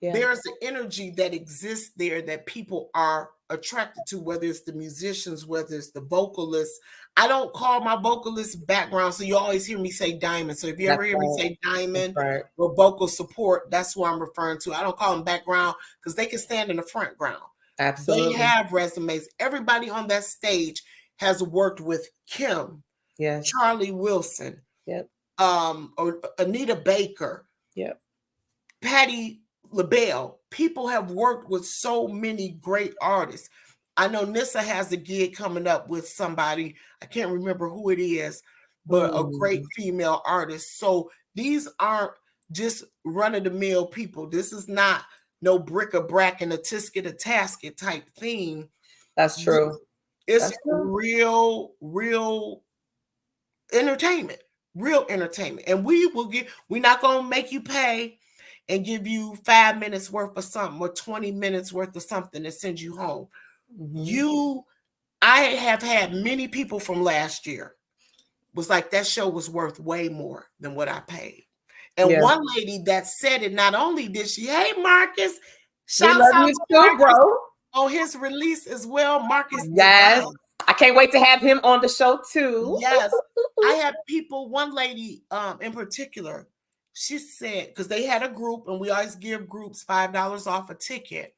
there's an energy that exists there that people are attracted to, whether it's the musicians, whether it's the vocalists. I don't call my vocalist background, so you always hear me say diamond. So if you ever hear me say diamond or vocal support, that's what I'm referring to. I don't call them background, because they can stand in the front ground. Absolutely. They have resumes. Everybody on that stage has worked with Kim, Charlie Wilson, or Anita Baker, Patti LaBelle. People have worked with so many great artists. I know Nissa has a gig coming up with somebody. I can't remember who it is, but a great female artist. So these aren't just run-of-the-mill people. This is not no bric-a-brac and a tisket a tasket type thing. That's true. It's real entertainment. Real entertainment. And we're not gonna make you pay and give you 5 minutes worth of something or 20 minutes worth of something and send you home. I have had many people from last year was like, that show was worth way more than what I paid. And one lady that said it, not only did she, hey Marcus, shouts out to Marcus, bro, on his release as well. Marcus, yes, I can't wait to have him on the show too. Yes, I had people. One lady, in particular, she said, because they had a group, and we always give groups $5 off a ticket.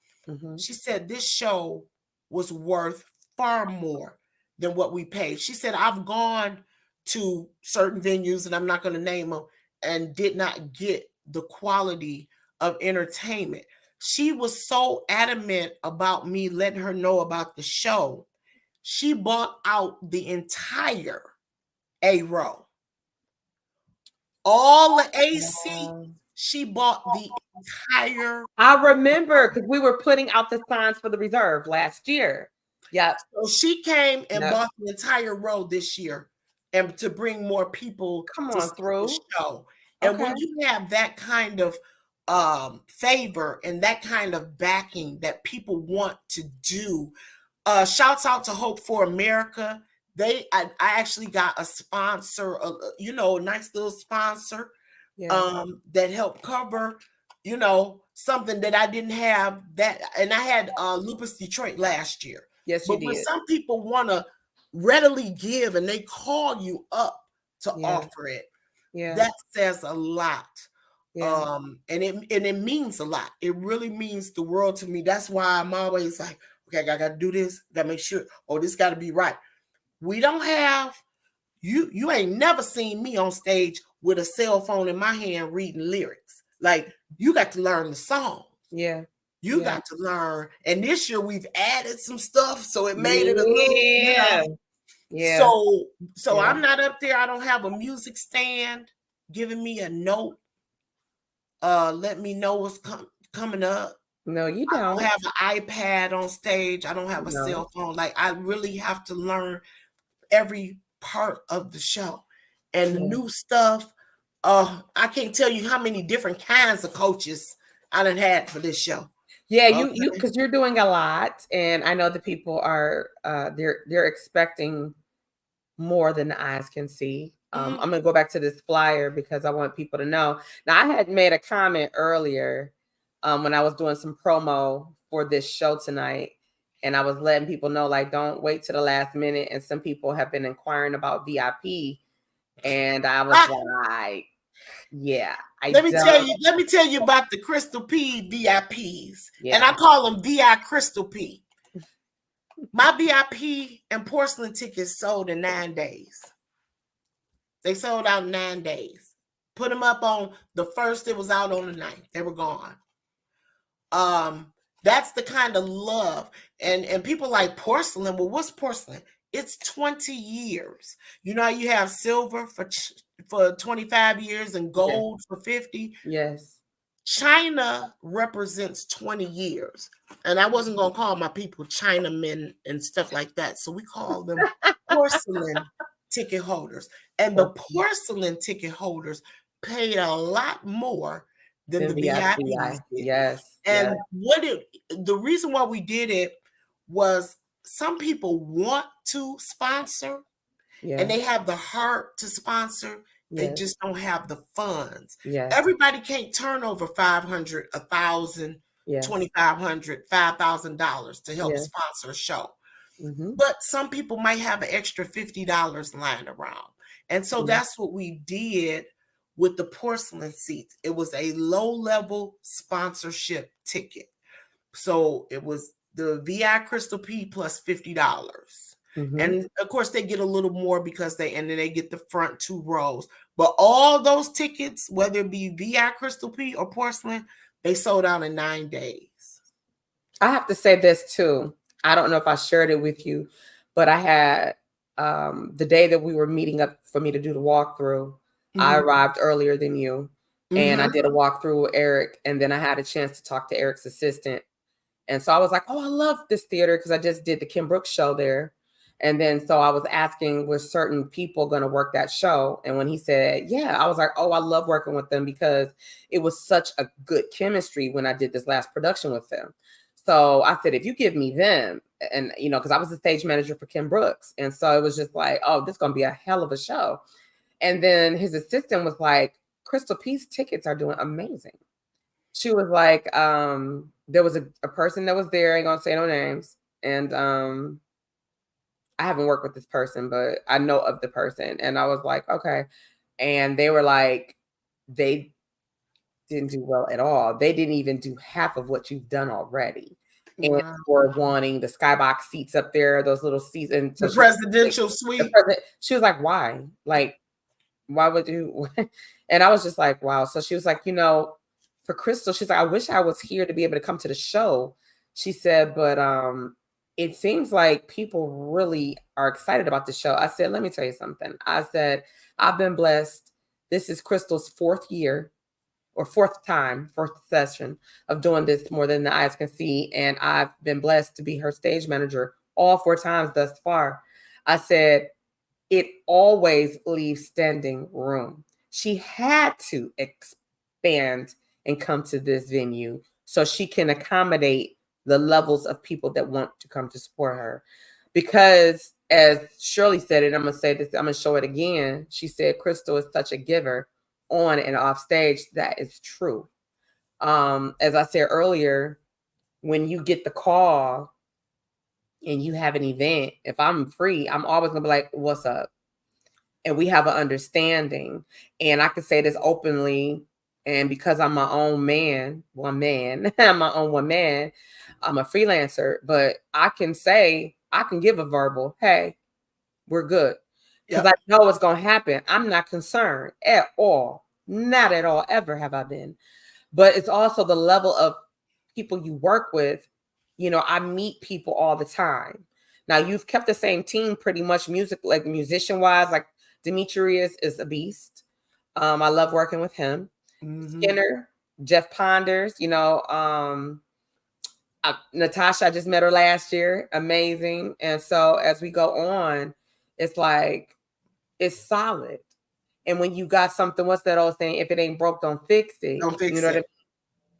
She said this show was worth far more than what we paid. She said, I've gone to certain venues, and I'm not going to name them, and did not get the quality of entertainment. She was so adamant about me letting her know about the show. She bought out the entire A row. All the AC, she bought the entire. I remember, because we were putting out the signs for the reserve last year. Yeah. So she came and bought the entire row this year, and to bring more people through the show. And when you have that kind of favor and that kind of backing that people want to do, shouts out to Hope for America. I actually got a sponsor, a nice little sponsor that helped cover, something that I didn't have and I had Lupus Detroit last year. Yes, but when some people want to readily give and they call you up to offer it, that says a lot. And it means a lot. It really means the world to me. That's why I'm always like, okay, I gotta do this, gotta make sure, this gotta be right. We don't have you ain't never seen me on stage with a cell phone in my hand reading lyrics. Like, you got to learn the song. You got to learn. And this year we've added some stuff, so it made it a little So I'm not up there. I don't have a music stand giving me a note. Let me know what's coming up. No, you don't. I don't have an iPad on stage. I don't have a cell phone. Like, I really have to learn every part of the show. And the new stuff, I can't tell you how many different kinds of coaches I done had for this show. Yeah, you because you're doing a lot, and I know the people are they're expecting more than the eyes can see. I'm gonna go back to this flyer because I want people to know. Now, I had made a comment earlier when I was doing some promo for this show tonight, And I was letting people know, like, don't wait to the last minute. And some people have been inquiring about VIP. And I was like, yeah, let me tell you about the CrystalP VIPs. Yeah. And I call them VI CrystalP. My VIP and porcelain tickets sold in 9 days. They sold out in 9 days. Put them up on the 1st, it was out on the 9th. They were gone. That's the kind of love. And people like porcelain. Well, what's porcelain? It's 20 years. You know, you have silver for 25 years and gold for 50. Yes. China represents 20 years. And I wasn't going to call my people Chinamen and stuff like that. So we call them porcelain ticket holders. And the porcelain ticket holders paid a lot more than the VIPs did. Yes. And the reason why we did it was some people want to sponsor and they have the heart to sponsor. They just don't have the funds. Everybody can't turn over $500, $1,000, $2,500, $5,000 to help sponsor a show. But some people might have an extra $50 lying around. And so that's what we did with the porcelain seats. It was a low-level sponsorship ticket. So it was the VI CrystalP plus $50. And of course they get a little more because then they get the front 2 rows. But all those tickets, whether it be VI CrystalP or porcelain, they sold out in 9 days. I have to say this too. I don't know if I shared it with you, but I had the day that we were meeting up for me to do the walkthrough, I arrived earlier than you. And I did a walkthrough with Eric, and then I had a chance to talk to Eric's assistant. And so I was like, oh, I love this theater because I just did the Kim Brooks show there. And then so I was asking, was certain people going to work that show? And when he said, yeah, I was like, oh, I love working with them because it was such a good chemistry when I did this last production with them. So I said, if you give me them, and, you know, because I was the stage manager for Kim Brooks. And so it was just like, oh, this is going to be a hell of a show. And then his assistant was like, CrystalP's tickets are doing amazing. She was like, there was a person that was there, I ain't gonna say no names. And I haven't worked with this person, but I know of the person. And I was like, okay. And they were like, they didn't do well at all. They didn't even do half of what you've done already. And for wanting the skybox seats up there, those little seats, and so the presidential suite. She was like, why? Like, why would you? And I was just like, wow. So she was like, you know, for Crystal, she's like, I wish I was here to be able to come to the show. She said, but it seems like people really are excited about the show. I said, let me tell you something. I said, I've been blessed. This is Crystal's 4th year or 4th session of doing this More Than the Eyes Can See. And I've been blessed to be her stage manager all 4 times thus far. I said, it always leaves standing room. She had to expand and come to this venue so she can accommodate the levels of people that want to come to support her. Because as Shirley said it, I'm going to say this, I'm going to show it again. She said, Crystal is such a giver on and off stage. That is true. As I said earlier, when you get the call and you have an event, if I'm free, I'm always going to be like, what's up? And we have an understanding. And I can say this openly. And because I'm my own one man, I'm my own one man, I'm a freelancer, but I can say, I can give a verbal, hey, we're good. Because I know what's going to happen. I'm not concerned at all. Not at all. Ever have I been. But it's also the level of people you work with. You know, I meet people all the time. Now, you've kept the same team pretty much musician-wise. Like Demetrius is a beast. I love working with him. Skinner, Jeff Ponders, you know, Natasha, I just met her last year. Amazing. And so as we go on, it's like, it's solid. And when you got something, what's that old saying? If it ain't broke, don't fix it. Don't fix you know it. What I mean?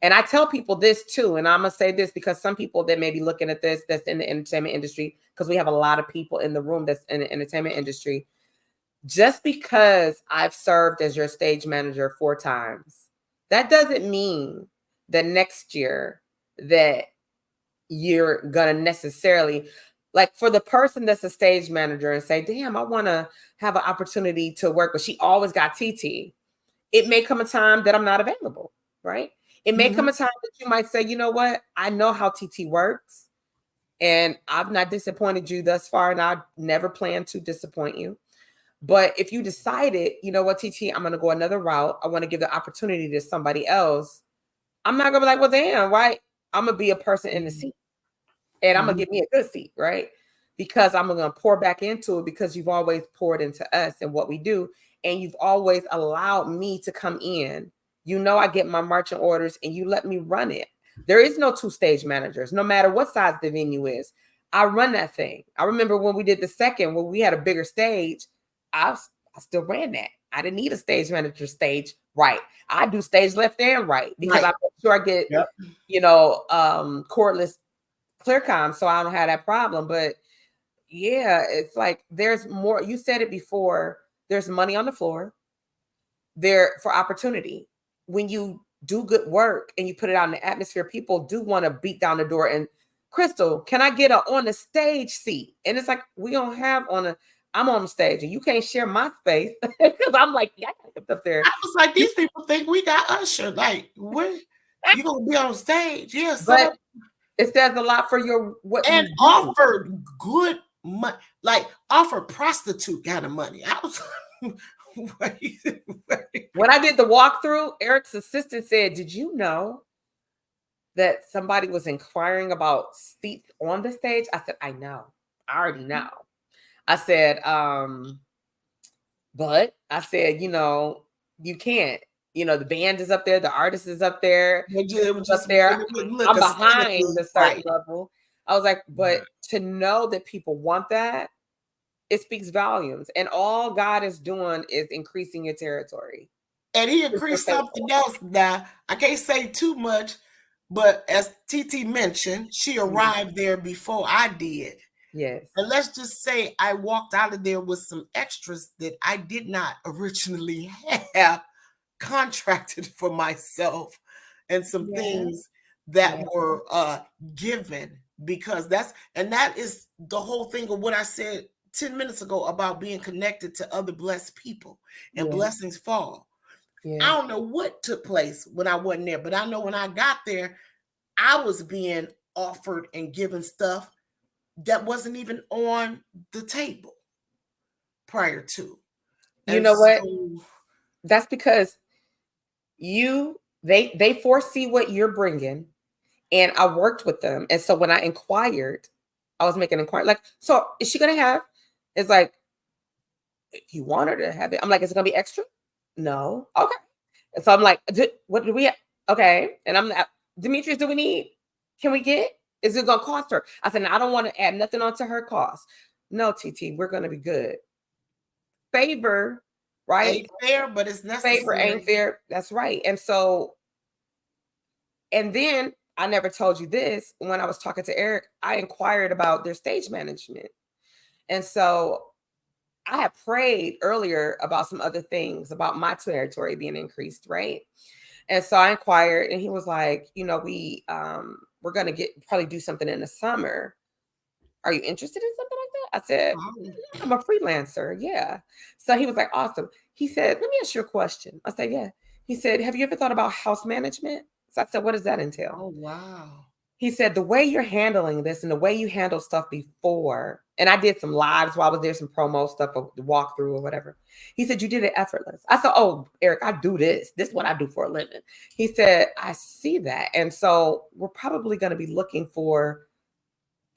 And I tell people this too, and I'm going to say this because some people that may be looking at this, that's in the entertainment industry, because we have a lot of people in the room that's in the entertainment industry. Just because I've served as your stage manager 4 times, that doesn't mean that next year that you're gonna necessarily, like, for the person that's a stage manager and say, damn, I want to have an opportunity to work, but she always got TT. It may come a time that I'm not available, right? It may come a time that you might say, you know what, I know how TT works, and I've not disappointed you thus far, and I never plan to disappoint you. But if you decided, you know what, TT, I'm going to go another route, I want to give the opportunity to somebody else, I'm not going to be like, well, damn, right? I'm going to be a person in the seat, and I'm going to give me a good seat, right? Because I'm going to pour back into it, because you've always poured into us and what we do. And you've always allowed me to come in. You know, I get my marching orders and you let me run it. There is no two stage managers, no matter what size the venue is. I run that thing. I remember when we did the second, when we had a bigger stage, I still ran that. I didn't need a stage manager stage right. I do stage left and right, because I make sure I get, cordless clear so I don't have that problem. But yeah, it's like there's more. You said it before. There's money on the floor there for opportunity. When you do good work and you put it out in the atmosphere, people do want to beat down the door and, Crystal, can I get a on the stage seat? And it's like, we don't have I'm on the stage and you can't share my space, because I'm like, yeah, I got up there. I was like, these people think we got Usher. Like, what? You gonna be on stage? Yeah, but it says a lot for your what and you offer good money, like offer prostitute kind of money. I was when I did the walkthrough, Eric's assistant said, did you know that somebody was inquiring about seats on the stage? I said, I know. I already know. I said, but I said, you can't. The band is up there, the artist is up there, up there. I'm behind the certain level. I was like, but to know that people want that, it speaks volumes. And all God is doing is increasing your territory. And he increased something else. Now, I can't say too much, but as TT mentioned, she arrived there before I did. Yes. And let's just say I walked out of there with some extras that I did not originally have contracted for myself, and some things that were given, because that is the whole thing of what I said 10 minutes ago about being connected to other blessed people and blessings fall. I don't know what took place when I wasn't there, but I know when I got there, I was being offered and given stuff that wasn't even on the table prior to. You know what? That's because they foresee what you're bringing, and I worked with them. And so when I inquired, I was making inquiry, like, so is she gonna have? It's like, if you want her to have it, I'm like, is it gonna be extra? No. Okay. And so I'm like, what do we have? Okay. And I'm like, Demetrius, do we need? Can we get? Is it gonna cost her? I said, no, I don't want to add nothing onto her cost. No, TT, we're gonna be good. Favor, right? Ain't fair, but it's necessary. Favor ain't fair. That's right. And so, and then I never told you this. When I was talking to Eric, I inquired about their stage management. And so I had prayed earlier about some other things, about my territory being increased, right? And so I inquired, and he was like, we're gonna probably do something in the summer. Are you interested in something like that? I said, I'm a freelancer. Yeah. So he was like, awesome. He said, let me ask you a question. I said, yeah. He said, have you ever thought about house management? So I said, what does that entail? Oh, wow. He said, the way you're handling this and the way you handle stuff before, and I did some lives while I was there, some promo stuff, the walkthrough or whatever. He said, you did it effortless. I said, oh, Eric, I do this. This is what I do for a living. He said, I see that. And so we're probably going to be looking for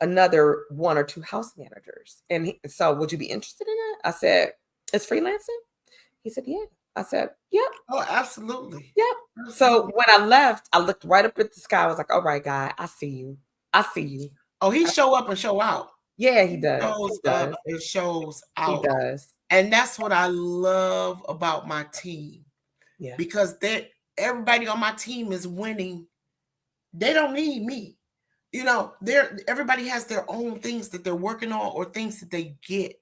another 1 or 2 house managers. And so would you be interested in it? I said, it's freelancing? He said, yeah. I said, yep. Oh, absolutely. Yep. Absolutely. So when I left, I looked right up at the sky. I was like, all right, guy, I see you. I see you. Oh, he show up and show out. Yeah, he does. Shows up and shows out. He does. And that's what I love about my team. Yeah. Because everybody on my team is winning. They don't need me. Everybody has their own things that they're working on, or things that they get,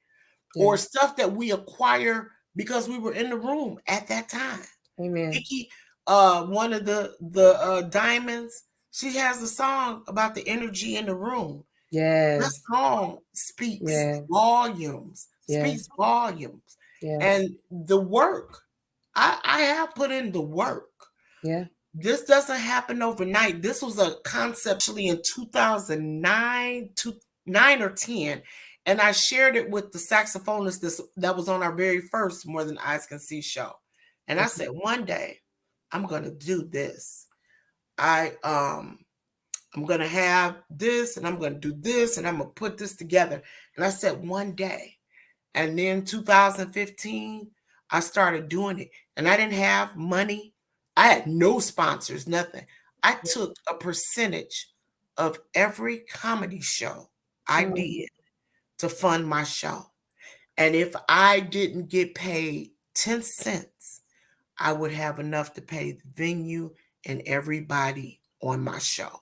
or stuff that we acquire because we were in the room at that time. Amen. Nikki, one of the diamonds, She has a song about the energy in the room. That Yes. song speaks Yeah. volumes. Yes. Speaks volumes. Yes. And the work, I have put in the work. Yeah. This doesn't happen overnight. This was a concept actually in 2009, 9 or 10. And I shared it with the saxophonist that was on our very first More Than Eyes Can See show. And I said, one day I'm going to do this. I'm going to have this and I'm going to do this and I'm going to put this together. And I said, one day. And then 2015, I started doing it. And I didn't have money. I had no sponsors, nothing. I took a percentage of every comedy show I did to fund my show. And if I didn't get paid 10 cents, I would have enough to pay the venue and everybody on my show.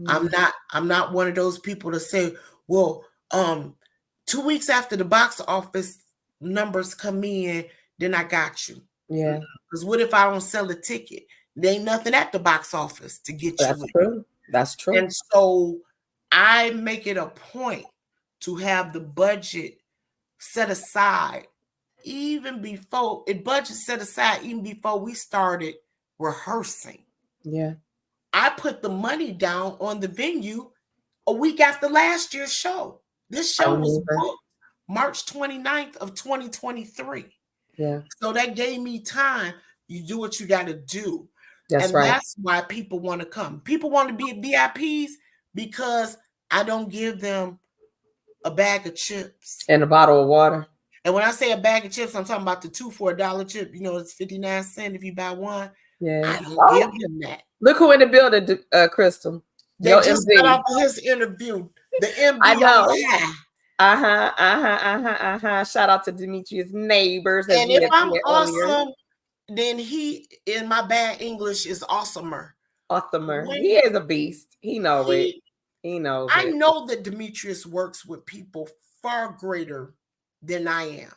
I'm not one of those people to say, well, 2 weeks after the box office numbers come in, then I got you. Yeah. Because what if I don't sell a ticket? There ain't nothing at the box office to get That's you. true. That's true. And so I make it a point to have the budget set aside even before we started rehearsing. Yeah. I put the money down on the venue a week after last year's show. This show was booked March 29th of 2023. Yeah. So that gave me time. You do what you got to do. That's right. That's why people want to come. People want to be VIPs because I don't give them a bag of chips. And a bottle of water. And when I say a bag of chips, I'm talking about the 2 for $1 chip. You know, it's 59 cents if you buy one. Yeah. I don't give them that. Look who in the building, Crystal. They just got off of his interview. The MD. I know. Shout out to Demetrius' neighbors. And if I'm awesome, then he, in my bad English, is awesomer. Awesomer. He is a beast. He knows it. He knows I know that Demetrius works with people far greater than I am.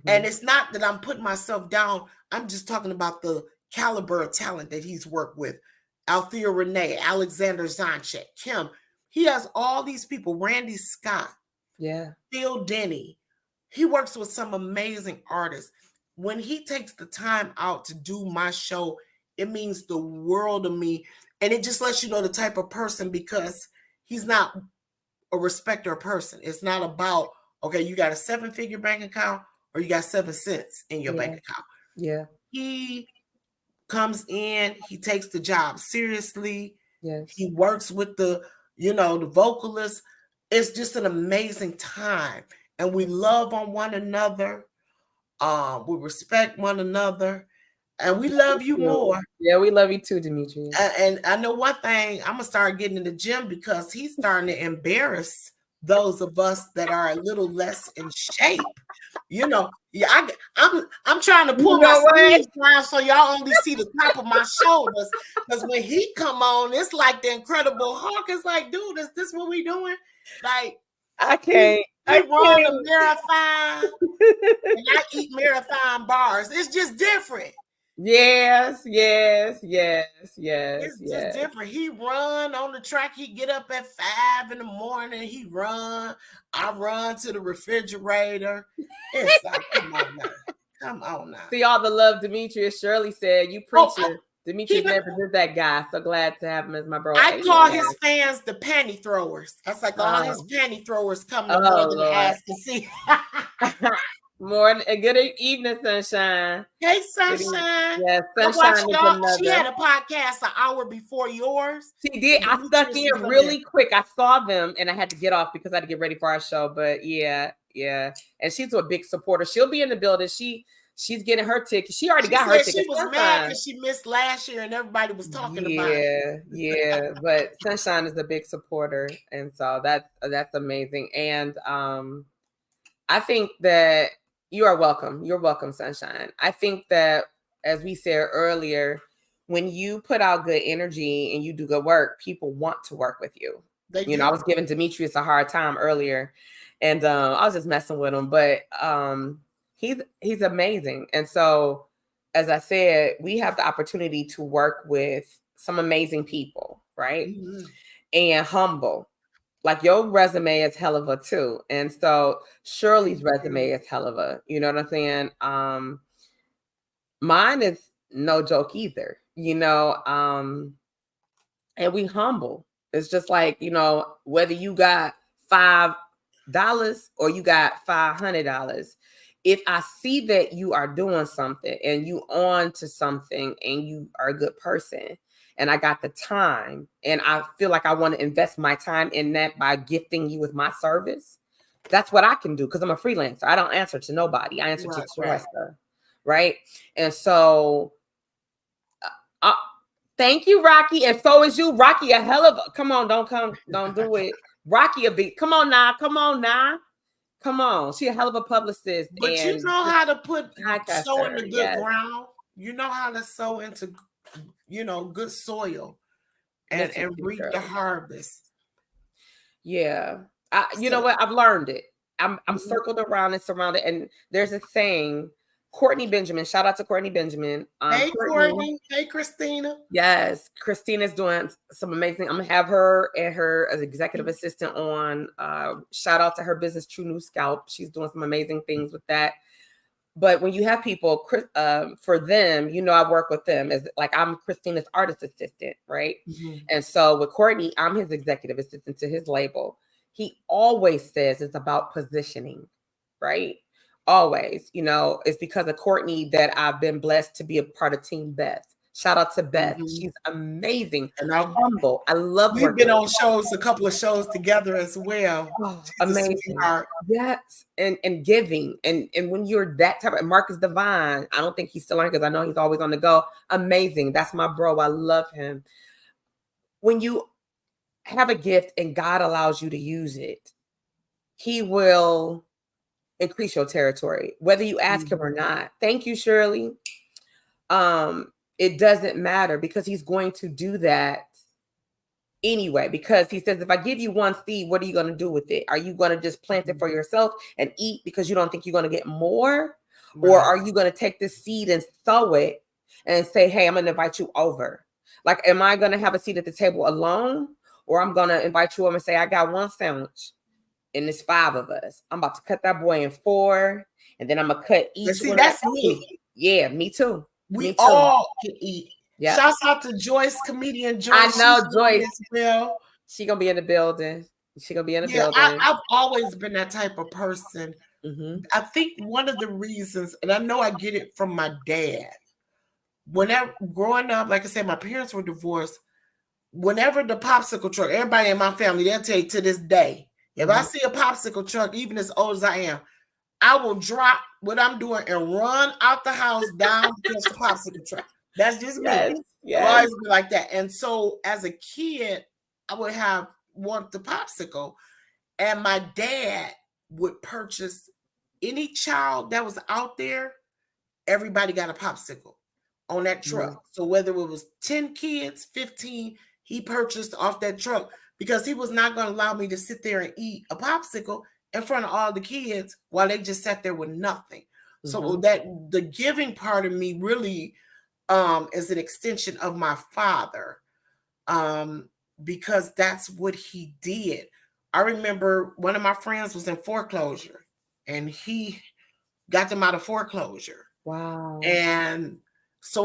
And it's not that I'm putting myself down. I'm just talking about the caliber of talent that he's worked with. Althea Renee, Alexander Zonchek, Kim. He has all these people. Randy Scott. Yeah. Phil Denny. He works with some amazing artists. When he takes the time out to do my show, it means the world to me. And it just lets you know the type of person, because he's not a respecter of person. It's not about, okay, you got a 7-figure bank account or you got 7 cents in your bank account. Yeah. He comes in, he takes the job seriously. Yes. He works with the vocalists. It's just an amazing time. And we love on one another. We respect one another. And we love you more. Yeah, we love you too, Demetrius. And I know one thing, I'm going to start getting in the gym because he's starting to embarrass those of us that are a little less in shape. I'm trying to pull my sleeves down so y'all only see the top of my shoulders. Because when he come on, it's like the Incredible Hulk. It's like, dude, is this what we doing? Like, I can't. I run a marathon and I eat marathon bars. It's just different. Yes. It's just different. He run on the track. He get up at 5 in the morning. He run. I run to the refrigerator. It's like, come on now. See all the love Demetrius. Shirley said, you preacher. Demetrius never did that guy. So glad to have him as my bro. I call his fans the panty throwers. That's like all his panty throwers come to More Than Eyes to See. Good evening, Sunshine. Hey, Sunshine. Yes, Sunshine. She had a podcast an hour before yours. She did. I stuck in really quick. I saw them and I had to get off because I had to get ready for our show. But yeah. And she's a big supporter. She'll be in the building. She's getting her ticket. She already got her ticket. She was mad because she missed last year and everybody was talking about it. Yeah. But Sunshine is a big supporter. And so that's amazing. And I think that you are welcome. You're welcome, Sunshine. I think that, as we said earlier, when you put out good energy and you do good work, people want to work with you. I was giving Demetrius a hard time earlier, and I was just messing with him, but he's amazing. And so, as I said, we have the opportunity to work with some amazing people, right? Mm-hmm. And humble. Like your resume is hell of a too. And so Shirley's resume is hell of a, you know what I'm saying? Mine is no joke either, and we humble. It's just like, whether you got $5 or you got $500. If I see that you are doing something and you on to something and you are a good person and I got the time and I feel like I want to invest my time in that by gifting you with my service, that's what I can do because I'm a freelancer. I don't answer to nobody. I answer to Right. Teresa, right? And so uh, thank you, Rocky. And so is you. Rocky, a hell of a come on, don't do it. Rocky a big come on now. Come on. She a hell of a publicist But you and know how to put sow in podcaster. the good Yes. ground. You know how to sow into, good soil and Listen to you, reap the girl. harvest. Yeah. You know So, what? I've learned it. I'm mhm. circled around and surrounded. And there's a thing, Courtney Benjamin. Shout out to Courtney Benjamin. Hey, Courtney. Courtney. Hey, Christina. Yes, Christina's doing some amazing. I'm gonna have her and her as executive assistant on. Shout out to her business, True New Scalp. She's doing some amazing things with that. But when you have people, for them, I work with them as like I'm Christina's artist assistant, right? Mhm. And so with Courtney, I'm his executive assistant to his label. He always says it's about positioning, right? Always, it's because of Courtney that I've been blessed to be a part of Team Beth. Shout out to Beth. Mhm. She's amazing, And humble. I love we've working been with on shows, a couple of shows together as well. her. Oh, She's a amazing. sweetheart. Yes, and giving, and when you're that type of Marcus Divine, I don't think he's still on because I know he's always on the go. Amazing. That's my bro. I love him. When you have a gift and God allows you to use it, He will increase your territory, whether you ask Him or not. Thank you, Shirley. It doesn't matter because He's going to do that anyway, because He says, if I give you one seed, what are you going to do with it? Are you going to just plant it for yourself and eat because you don't think you're going to get more? Or Right. are you going to take this seed and sow it and say, hey, I'm going to invite you over? Like, am I going to have a seat at the table alone? Or I'm going to invite you over and say, I got one sandwich and it's 5 of us. I'm about to cut that boy in 4 and then I'm going to cut But each see, one. that's me. Yeah, me too. We Me too. all can eat. Yeah. Shouts out to Joyce, comedian Joyce. I know, She's Joyce. as well. She going to be in the building. She going to be in the Yeah, building. I've always been that type of person. Mm-hmm. I think one of the reasons, and I know I get it from my dad, whenever growing up, like I said, my parents were divorced. Whenever the popsicle truck, everybody in my family, they'll tell you to this day, if I see a popsicle truck, even as old as I am, I will drop what I'm doing and run out the house down towards the popsicle truck. That's just me. Yes. I've always been like that. And so as a kid, I would want the popsicle. And my dad would purchase any child that was out there, everybody got a popsicle on that truck. Mm-hmm. So whether it was 10 kids, 15, he purchased off that truck because he was not going to allow me to sit there and eat a popsicle in front of all the kids while they just sat there with nothing. Mm-hmm. So that the giving part of me really is an extension of my father, because that's what he did. I remember one of my friends was in foreclosure and he got them out of foreclosure. Wow. And so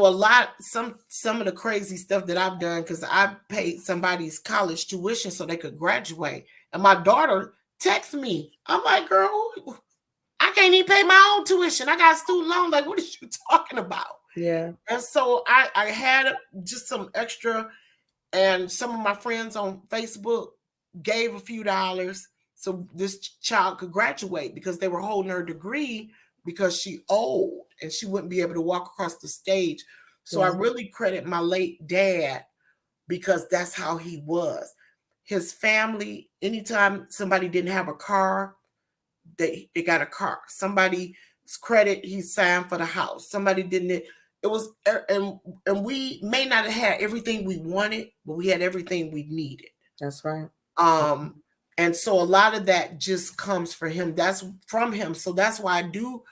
some of the crazy stuff that I've done, because I paid somebody's college tuition so they could graduate. And my daughter texts me. I'm like, girl, I can't even pay my own tuition. I got student loan. Like, what are you talking about? Yeah. And so I had just some extra, and some of my friends on Facebook gave a few dollars so this child could graduate because they were holding her degree because she old and she wouldn't be able to walk across the stage. So I really credit my late dad because that's how he was. His family, anytime somebody didn't have a car, they got a car. Somebody's credit, he signed for the house. Somebody didn't. It was, and we may not have had everything we wanted, but we had everything we needed. That's right. And so a lot of that just comes from him. That's from him. So that's why I do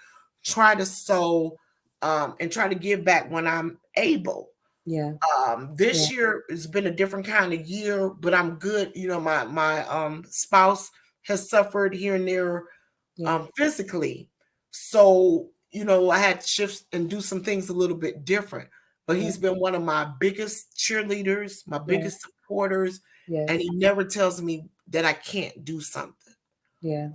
try to sow and try to give back when I'm able. Yeah. This year has been a different kind of year, but I'm good. You know, my spouse has suffered here and there physically. So, you know, I had to shift and do some things a little bit different. But he's been one of my biggest cheerleaders, my biggest supporters, and he never tells me that I can't do something. Yeah.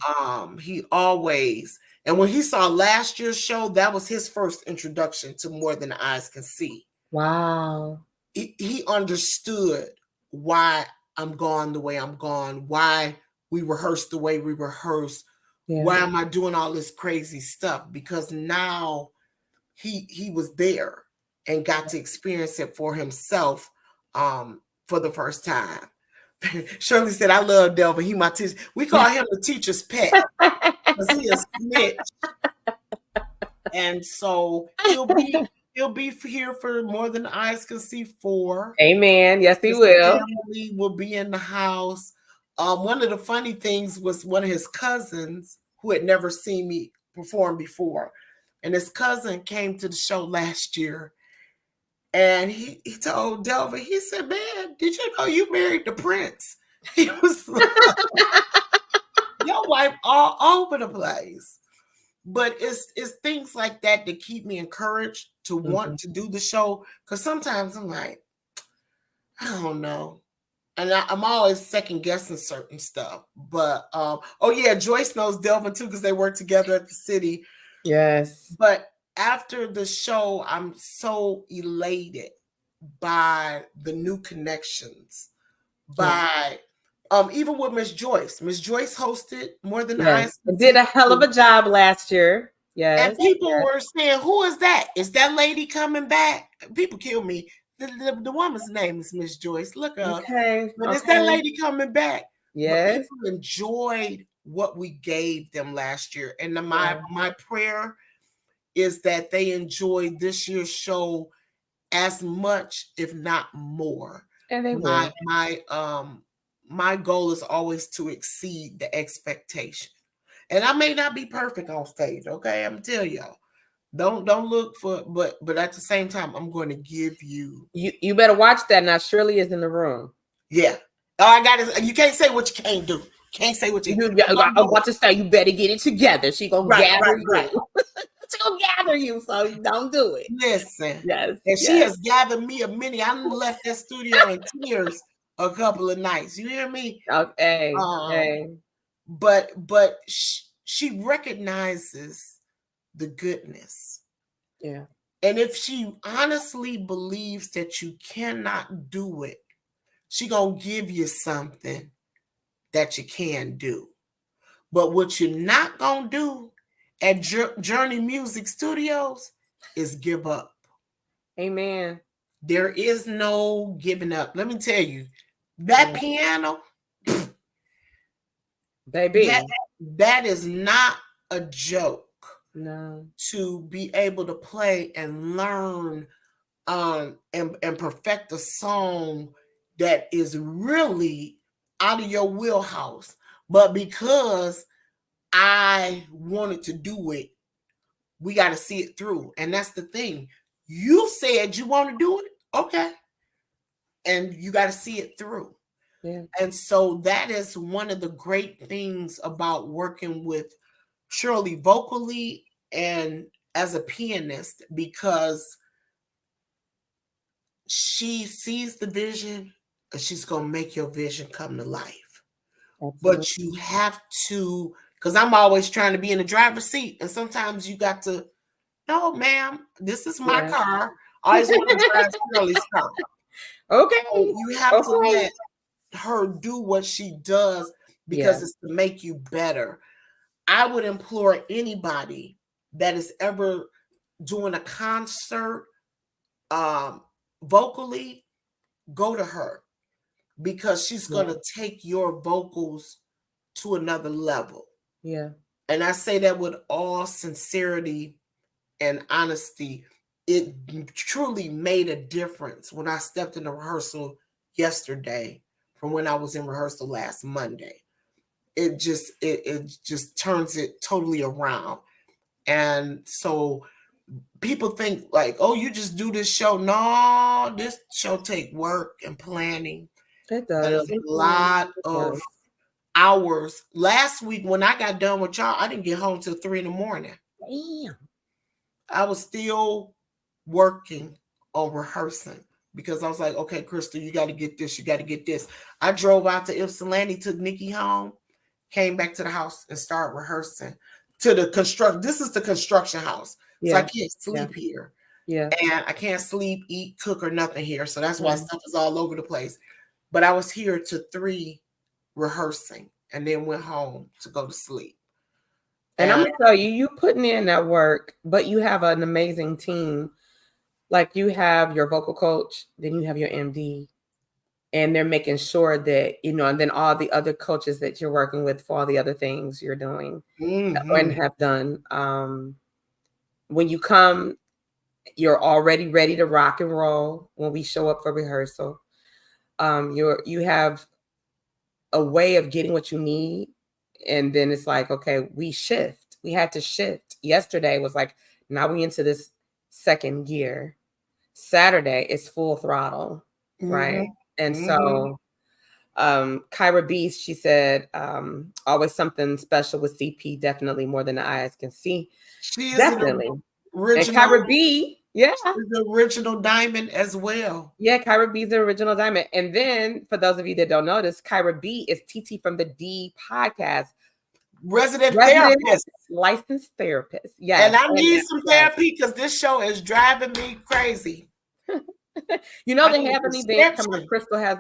He always, and when he saw last year's show, that was his first introduction to More Than the Eyes Can See. Wow. He understood why I'm gone the way I'm gone, why we rehearse the way we rehearse, why am I doing all this crazy stuff? Because now he was there and got to experience it for himself for the first time. Shirley said, I love Delvin. He my teacher. We call him the teacher's pet because he is snitch. And so he'll be here for More Than Eyes Can See 4. Amen. Yes, he His will. family will be in the house. One of the funny things was one of his cousins who had never seen me perform before. And his cousin came to the show last year. And he told Delvin, he said, man, did you know you married the prince? He was like, your wife all over the place. But it's things like that that keep me encouraged to want to do the show. Because sometimes I'm like, I don't know. And I'm always second guessing certain stuff. But, oh yeah, Joyce knows Delvin too because they work together at the city. Yes. But after the show, I'm so elated by the new connections, by even with Miss Joyce. Miss Joyce hosted More Than Eyes. Did a hell of a job last year. Yes. And people were saying, who is that? Is that lady coming back? People kill me. The woman's name is Miss Joyce. Look up. Okay. But is that lady coming back? Yes. But people enjoyed what we gave them last year. And my prayer is that they enjoy this year's show as much, if not more. And they will. My goal is always to exceed the expectation. And I may not be perfect on stage, okay? I'm telling y'all. Don't look for, but at the same time, I'm going to give you. You better watch that now. Shirley is in the room. Yeah. Oh, I got it. You can't say what you can't do. Can't say what you. I'm about to say you better get it together. She gonna gather you. She gonna gather you, so don't do it. Listen. Yes. And she has gathered me a many. I left that studio in tears a couple of nights. You hear me? Okay. But she recognizes the goodness. Yeah. And if she honestly believes that you cannot do it, she gonna give you something that you can do. But what you're not gonna do at Journey Music Studios is give up. Amen. There is no giving up. Let me tell you, that piano, baby, that is not a joke. No. To be able to play and learn and perfect a song that is really out of your wheelhouse. But because I wanted to do it, we got to see it through. And that's the thing. You said you want to do it. Okay. And you got to see it through. Yeah. And so that is one of the great things about working with Shirley vocally and as a pianist, because she sees the vision and she's going to make your vision come to life. Absolutely. But you have to, because I'm always trying to be in the driver's seat. And sometimes you got to, no, ma'am, this is my car. I always want to drive Shirley's car. Okay. So you have to let her do what she does because it's to make you better. I would implore anybody that is ever doing a concert vocally, go to her, because she's going to take your vocals to another level. Yeah. And I say that with all sincerity and honesty. It truly made a difference when I stepped into rehearsal yesterday from when I was in rehearsal last Monday. It just turns it totally around. And so people think like, oh, you just do this show. No, this show take work and planning It and a does. lot It of does. hours. Last week when I got done with y'all, I didn't get home till 3 in the morning. Damn. I was still working on rehearsing because I was like, okay, Crystal, you got to get this. You got to get this. I drove out to Ypsilanti, took Nikki home, came back to the house and started rehearsing to the construct. This is the construction house. So I Yeah. can't sleep here. Yeah. And I can't sleep, eat, cook, or nothing here. So that's why Mm. stuff is all over the place. But I was here to 3 rehearsing and then went home to go to sleep. And I'm gonna tell you, you putting in that work, but you have an amazing team. Like you have your vocal coach, then you have your MD, and they're making sure that, you know, and then all the other coaches that you're working with for all the other things you're doing and have done. When you come, you're already ready to rock and roll when we show up for rehearsal. You have a way of getting what you need, and then it's like, okay, we shift. We had to shift. Yesterday was like, now we into this second gear. Saturday is full throttle, right? And so Kyra Beast, she said, always something special with CP, definitely more than the eyes can see. She is Definitely. original. And Kyra B, yeah. She's the original diamond as well. Yeah, Kyra B is the original diamond. And then for those of you that don't know this, Kyra B is TT from the D podcast. Resident therapist. Licensed therapist. Yeah. And I need some therapy because this show is driving me crazy. You know, they have an event coming up. Crystal has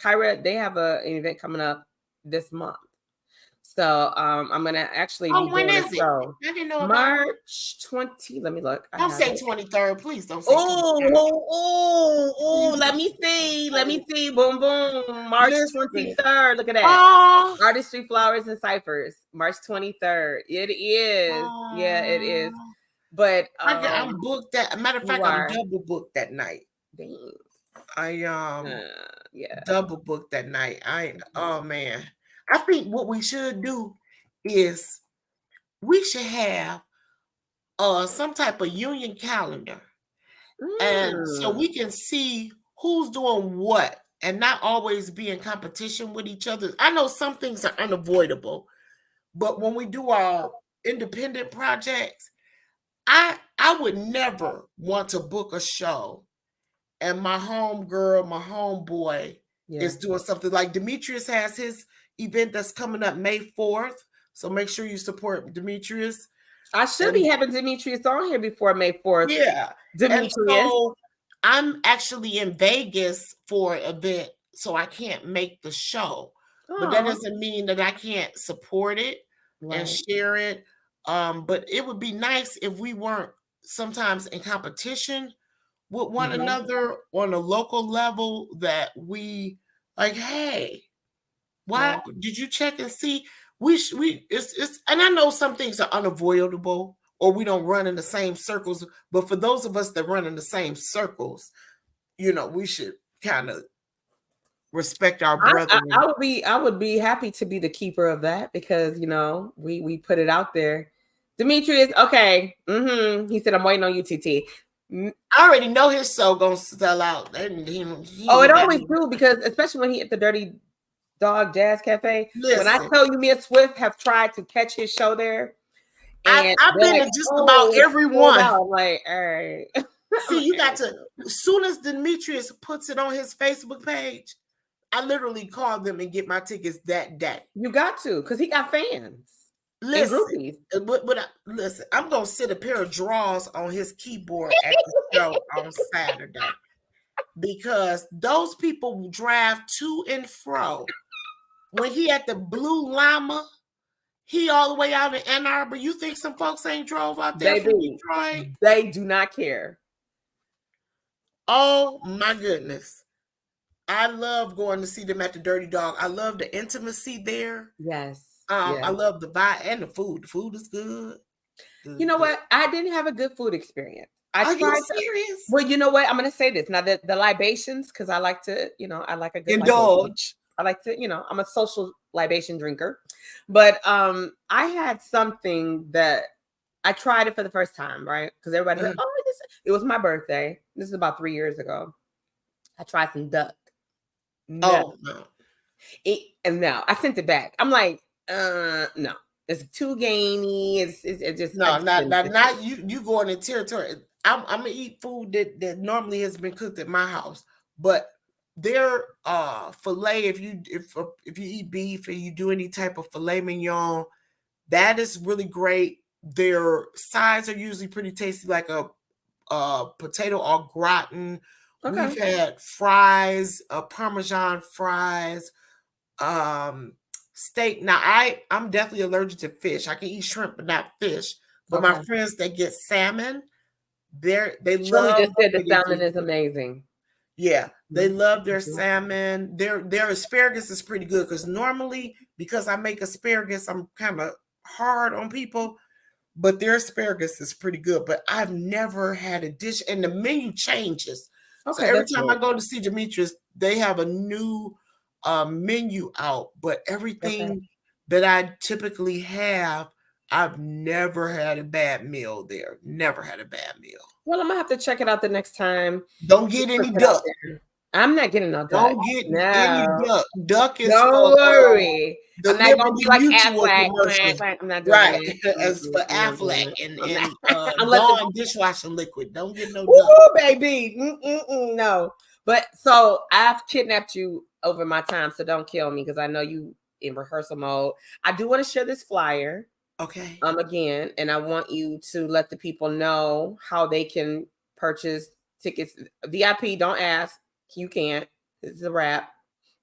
Kyra, they have an event coming up this month. So I'm gonna actually be when doing is a show. I didn't know about March 20. Let me look. Don't say 23rd, please. Don't say. Oh, let me see. Let me see. Boom, boom. March 23rd. Look at that. Artistry, Flowers, and Ciphers. March 23rd. It is. Yeah, it is. But I'm booked that. Matter of fact, I'm double booked that night. Dang. I yeah, double booked that night. Oh man. I think what we should do is we should have some type of union calendar. And so we can see who's doing what and not always be in competition with each other. I know some things are unavoidable, but when we do our independent projects, I would never want to book a show and my home girl, my homeboy is doing something like Demetrius has his event that's coming up May 4th. So make sure you support Demetrius. I should be having Demetrius on here before May 4th. Yeah. Demetrius. And so I'm actually in Vegas for an event, so I can't make the show. But that doesn't mean that I can't support it and share it. But it would be nice if we weren't sometimes in competition with one another on a local level, that we like, hey, why did you check and see? It's and I know some things are unavoidable or we don't run in the same circles, but for those of us that run in the same circles, you know, we should kind of respect our brethren. I would be happy to be the keeper of that because, you know, we put it out there. Demetrius, okay. He said, I'm waiting on you, TT. I already know his show gonna sell out. It always do, because especially when he at the Dirty Dog Jazz Cafe. Listen, when I tell you, me and Swift have tried to catch his show there, and I've been to just about everyone. I'm like, all right. See, you got to. As soon as Demetrius puts it on his Facebook page, I literally call them and get my tickets that day. You got to, because he got fans. Listen, listen, I'm gonna sit a pair of drawers on his keyboard at the show on Saturday, because those people drive to and fro. When he at the Blue Llama, he all the way out in Ann Arbor. You think some folks ain't drove out there from Detroit? They do not care. Oh my goodness. I love going to see them at the Dirty Dog. I love the intimacy there. Yes. I love the vibe and the food. The food is good. You know what? I didn't have a good food experience. Are you serious? Well, you know what? I'm going to say this. Now, the libations, because I like to, you know, I like a good indulge. Libation. I like to, you know, I'm a social libation drinker. But I had something that I tried it for the first time, right? Because everybody's like, oh, it was my birthday. This is about 3 years ago. I tried some duck. No. Oh no. And now I sent it back. I'm like, no. It's too gamey. It just I No, just didn't sit with not it. you going in territory. I'm gonna eat food that normally has been cooked at my house, but their filet, if you eat beef and you do any type of filet mignon, that is really great. Their sides are usually pretty tasty, like a potato au gratin. Okay. We've had fries, Parmesan fries, steak. Now I'm definitely allergic to fish. I can eat shrimp, but not fish. But my Okay. friends that get salmon, they Shirley love just said the what they salmon do. is amazing. Yeah, they love their Mhm. salmon. Their asparagus is pretty good because normally, because I make asparagus, I'm kind of hard on people, but their asparagus is pretty good. But I've never had a dish, and the menu changes. So Okay, every that's time good. I go to see Demetrius, they have a new menu out. But Okay. everything that I typically have, I've never had a bad meal there. Never had a bad meal. Well, I'm gonna have to check it out the next time Don't you get put any it out duck. there. I'm not getting no duck. Don't get any No. duck. Duck is for Don't worry. the I'm not gonna be Liberty like Mutual Affleck. Quack, commercials. quack. I'm not doing Right. it. As for I'm not doing Affleck it. and, I'm not. and Unless it's Dawn dishwashing liquid. Don't get no duck. woo, baby. No. But so I've kidnapped you over my time, so don't kill me because I know you in rehearsal mode. I do want to share this flyer Okay. again, and I want you to let the people know how they can purchase tickets. VIP, don't ask. You can't. This is a wrap.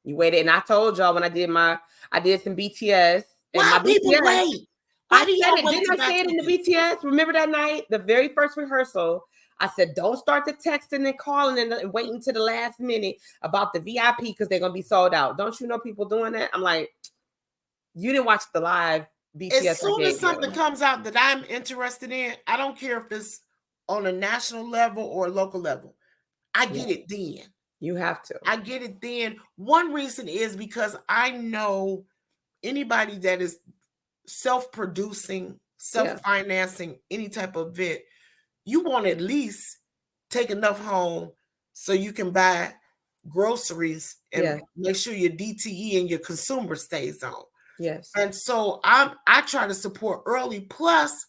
You waited, and I told y'all when I did some BTS and my Why people BTS. wait? I Why do said y'all it. wait Didn't to I buy say it in the tickets? BTS? Remember that night, the very first rehearsal? I said, don't start the texting and calling and waiting to the last minute about the VIP because they're gonna be sold out. Don't you know people doing that? I'm like, you didn't watch the live As BTS I soon as gave something you. comes out that I'm interested in, I don't care if it's on a national level or a local level. I Yeah, get it then. you have to. I get it then. One reason is because I know anybody that is self-producing, Yeah, self-financing any type of event, you want to at least take enough home so you can buy groceries yeah, and make sure your DTE and your consumer stays on. yes, And so I try to support early. Plus,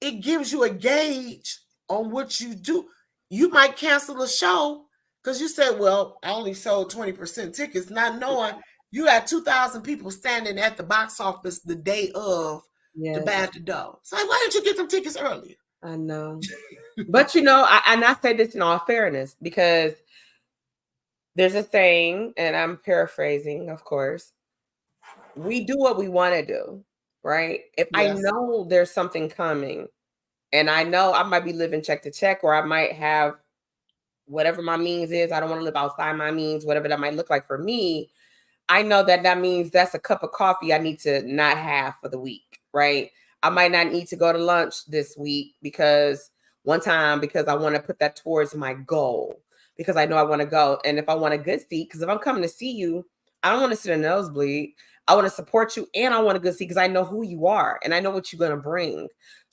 it gives you a gauge on what you do. You might cancel a show because you said, well, I only sold 20% tickets, not knowing you had 2,000 people standing at the box office the day of to yes. buy the dough. So like, why didn't you get them tickets earlier? I know. But you know, and I say this in all fairness because there's a saying, and I'm paraphrasing, of course. We do what we want to do, right? If I Yes. know there's something coming, and I know I might be living check to check, or I might have whatever my means is. I don't want to live outside my means, whatever that might look like for me. I know that that means that's a cup of coffee I need to not have for the week, right? I might not need to go to lunch this week because one time because I want to put that towards my goal because I know I want to go. And if I want a good seat, because if I'm coming to see you, I don't want to sit in a nosebleed. I want to support you and I want a good seat because I know who you are and I know what you're going to bring.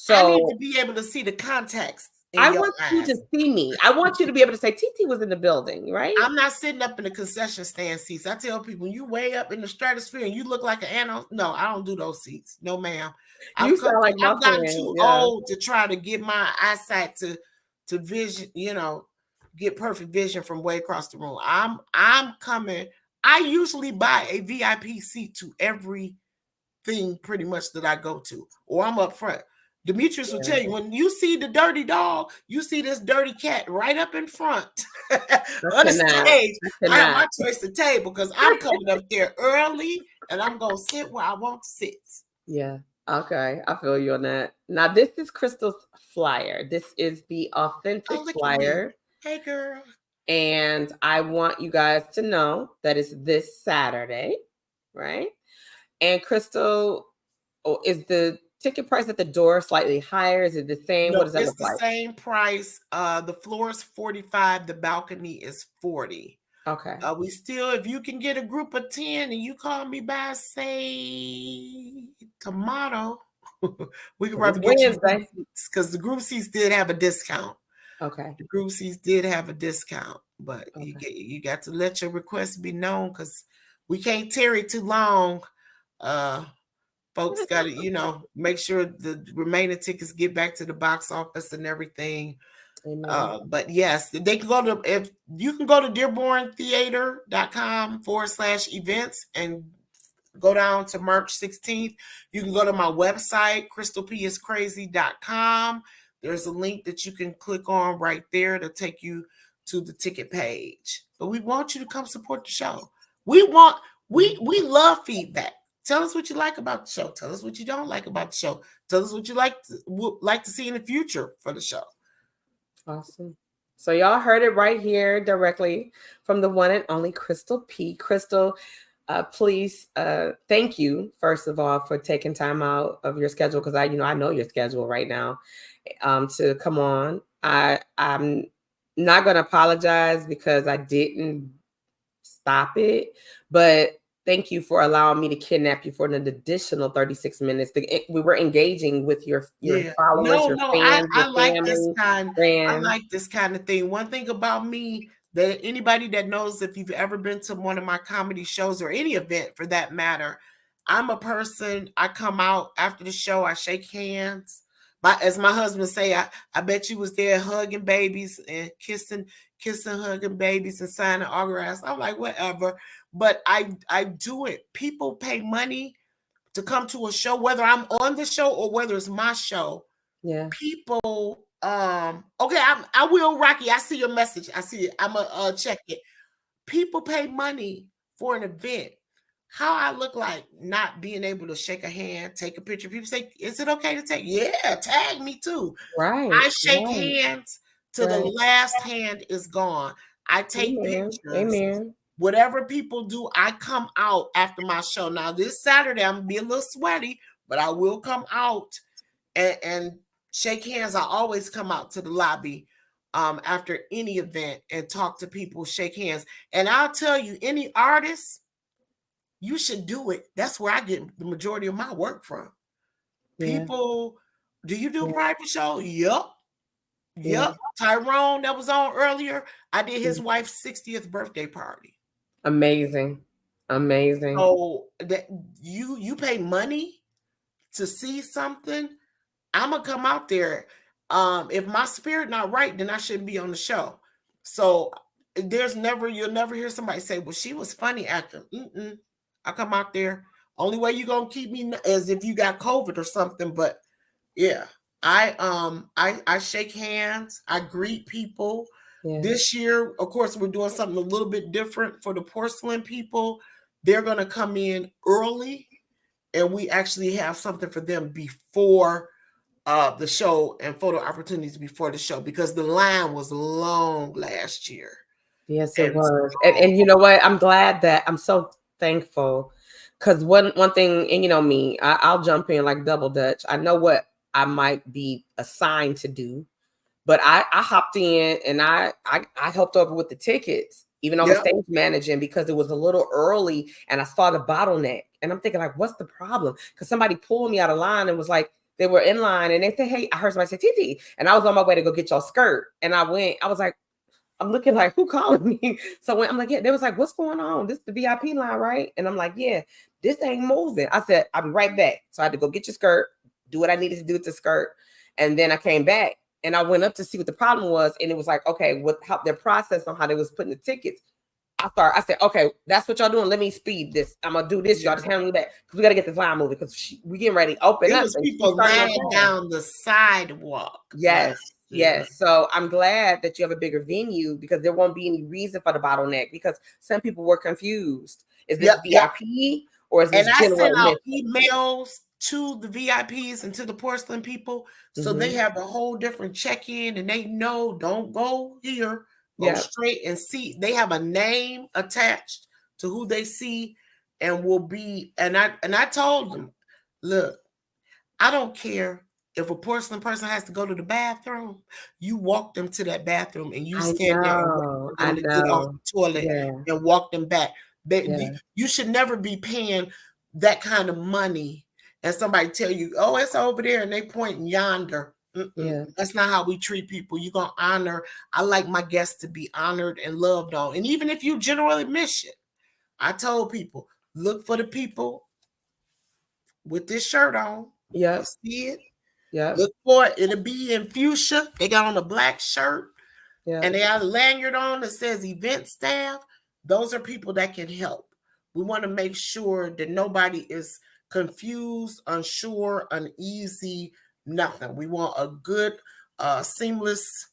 I need So to be able to see the context in I your want you to eyes. see me. I want you to be able to say, TT was in the building, right? I'm not sitting up in the concession stand seats. I tell people, when you way up in the stratosphere and you look like an animal, no, I don't do those seats. No, ma'am. You sound like my I've gotten friend. too Yeah. old to try to get my eyesight to vision, get perfect vision from way across the room. I'm coming. I usually buy a VIP seat to everything pretty much that I go to, or I'm up front. Demetrius will tell you, when you see the dirty dog, you see this dirty cat right up in front on the stage. I have my choice of table because I'm coming up there early and I'm going to sit where I want to sit. Yeah. Okay. I feel you on that. Now, this is Crystal's flyer. This is the authentic Oh, look at me. flyer. Hey, girl. And I want you guys to know that it's this Saturday, right? And Crystal, is the ticket price at the door slightly higher? Is it the same? No, What does that it's look the like? same price. The floor is 45. The balcony is 40. Okay. We still, if you can get a group of 10 and you call me by, say, tomorrow, We could Well, it's probably get you Wednesday. because the group seats did have a discount. Okay. The group seats did have a discount, but Okay. you got to let your request be known because we can't tarry too long. Folks got to make sure the remaining tickets get back to the box office and everything. Amen. But yes, they can go to if you can go to dearborntheater.com/events and go down to March 16th. You can go to my website, crystalpiscrazy.com. There's a link that you can click on right there to take you to the ticket page. But we want you to come support the show. We love feedback. Tell us what you like about the show. Tell us what you don't like about the show. Tell us what you would like to see in the future for the show. Awesome. So y'all heard it right here directly from the one and only Crystal P. Crystal, please, thank you first of all for taking time out of your schedule because I know your schedule right now to come on. I'm not going to apologize because I didn't stop it, but thank you for allowing me to kidnap you for an additional 36 minutes. We were engaging with your followers, your fans, I your like family, this kind. friends. I like this kind of thing. One thing about me that anybody that knows, if you've ever been to one of my comedy shows or any event for that matter, I'm a person. I come out after the show. I shake hands. As my husband say, I bet you was there hugging babies and kissing, hugging babies and signing autographs. I'm like, whatever. But I do it. People pay money to come to a show, whether I'm on the show or whether it's my show. Yeah. People, okay, I will, Rocky. I see your message. I see it. I'm gonna check it. People pay money for an event. How I look like not being able to shake a hand, take a picture. People say, "Is it okay to take?" Yeah, tag me too. Right. I shake hands till the last hand is gone. I take pictures. Amen. Whatever people do, I come out after my show. Now, this Saturday, I'm going to be a little sweaty, but I will come out and shake hands. I always come out to the lobby after any event and talk to people, shake hands. And I'll tell you, any artist, you should do it. That's where I get the majority of my work from. Yeah. People, do you do a private show? Yep. Tyrone, that was on earlier, I did his wife's 60th birthday party. Amazing. So that you pay money to see something, I'm gonna come out there. If my spirit not right, then I shouldn't be on the show. So you'll never hear somebody say, "Well, she was funny acting." I come out there. Only way you gonna keep me is if you got COVID or something. But yeah, I shake hands. I greet people. Yeah. This year, of course, we're doing something a little bit different for the porcelain people. They're going to come in early, and we actually have something for them before the show and photo opportunities before the show because the line was long last year. Yes, it was. And you know what? I'm glad that I'm so thankful because one thing, and you know me, I'll jump in like double dutch. I know what I might be assigned to do, but I hopped in and I helped over with the tickets, even on the stage managing because it was a little early and I saw the bottleneck and I'm thinking like, what's the problem? Because somebody pulled me out of line and was like, they were in line and they said, "Hey," I heard somebody say "Titi," and I was on my way to go get your skirt. And I was like, I'm looking like, who calling me? So when I'm like, yeah, they was like, "What's going on? This is the VIP line, right?" And I'm like, yeah, this ain't moving. I said, "I'll be right back." So I had to go get your skirt, do what I needed to do with the skirt. And then I came back and I went up to see what the problem was. And it was like, okay, what how their process on how they was putting the tickets. I said, okay, that's what y'all doing. Let me speed this. I'm gonna do this. Y'all just handle that because we got to get this line moving because we getting ready to open up. It was people lying down the sidewalk. Yes. So I'm glad that you have a bigger venue because there won't be any reason for the bottleneck because some people were confused. Is this VIP or is this general? And I sent out emails to the VIPs and to the porcelain people. So they have a whole different check-in and they know, don't go here. Go straight and see. They have a name attached to who they see and will be. And I told them, look, I don't care if a porcelain person has to go to the bathroom. You walk them to that bathroom and you stand there and wait for them to get off the toilet and walk them back. You should never be paying that kind of money and somebody tell you, oh, it's over there, and they point yonder. Yeah. That's not how we treat people. You're going to honor. I like my guests to be honored and loved on. And even if you generally miss it, I told people, look for the people with this shirt on. Yeah. You see it? Yeah. Look for it. It'll be in fuchsia. They got on a black shirt. Yeah. And they have a lanyard on that says event staff. Those are people that can help. We want to make sure that nobody is confused, unsure, uneasy, nothing. We want a good, seamless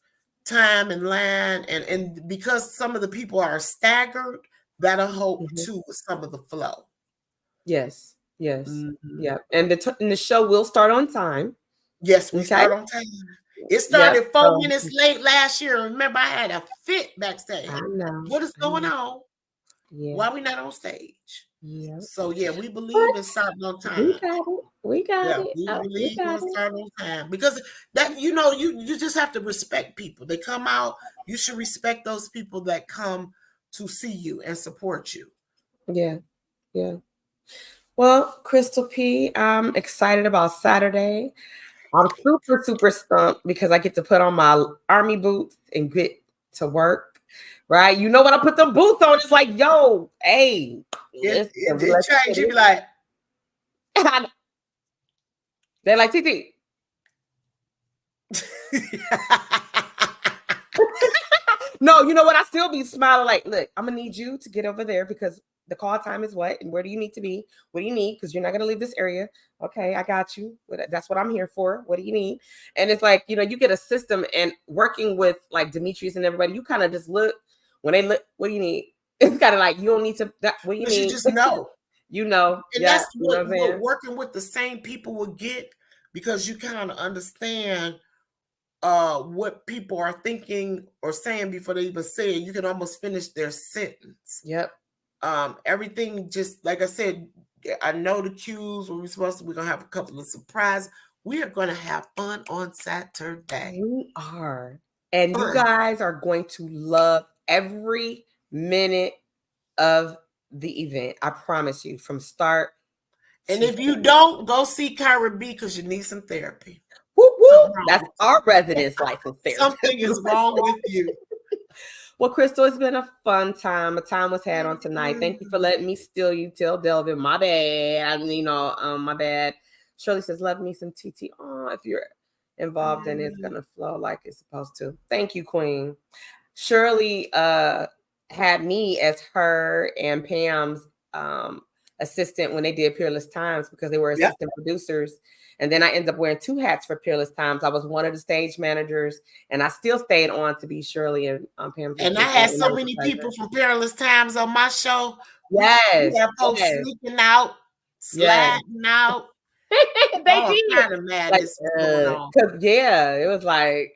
time in line. And because some of the people are staggered, that'll help too with some of the flow. Yes. Yes. Yeah. And the show will start on time. Yes, we start on time. It started 4 minutes late last year. Remember, I had a fit backstage. I know. What is going on? Yeah. Why we not on stage? Yeah. So yeah, we believe in starting on time. We got it. We got it. We believe in starting on time because that you just have to respect people. They come out. You should respect those people that come to see you and support you. Yeah. Yeah. Well, Crystal P, I'm excited about Saturday. I'm super, super stumped because I get to put on my army boots and get to work, right? You know when I put them boots on, it's like, yo, hey. It change. You be like, they're like, TT. No, you know what? I still be smiling like, look, I'm going to need you to get over there because the call time is what? And where do you need to be? What do you need? Because you're not going to leave this area. Okay, I got you. That's what I'm here for. What do you need? And it's like, you get a system and working with like Demetrius and everybody, you kind of just look when they look, what do you need? It's kind of like, you don't need to, what do you need? You just know. And that's what working with the same people will get because you kind of understand what people are thinking or saying before they even say it. You can almost finish their sentence. Yep. Everything just like I said, I know the cues where we're gonna have a couple of surprises. We are gonna have fun on Saturday. We are. And you guys are going to love every minute of the event. I promise you, from start. And if you don't, go see Kyra B because you need some therapy. Whoop, whoop. That's our residence license therapy. Something is wrong with you. Well, Crystal, it's been a fun time. A time was had on tonight. Thank you for letting me steal you till Delvin. My bad. My bad. Shirley says, love me some TT. Oh, if you're involved in it, it's going to flow like it's supposed to. Thank you, Queen. Shirley had me as her and Pam's assistant when they did Peerless Times because they were assistant producers. And then I ended up wearing 2 hats for Peerless Times. I was one of the stage managers, and I still stayed on to be Shirley and Pam. And I had so many people from Peerless Times on my show. Yes. We had folks sneaking out, sliding out. They did. Kind of madness going on. It was like,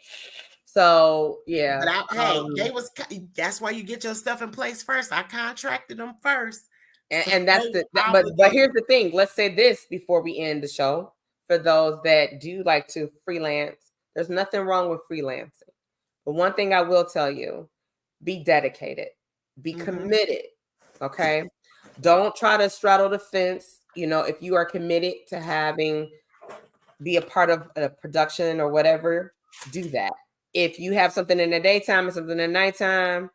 so yeah. But that's why you get your stuff in place first. I contracted them first. And that's but here's the thing. Let's say this before we end the show. For those that do like to freelance, there's nothing wrong with freelancing. But one thing I will tell you, be dedicated, be committed. Okay. Don't try to straddle the fence. If you are committed to be a part of a production or whatever, do that. If you have something in the daytime and something in the nighttime,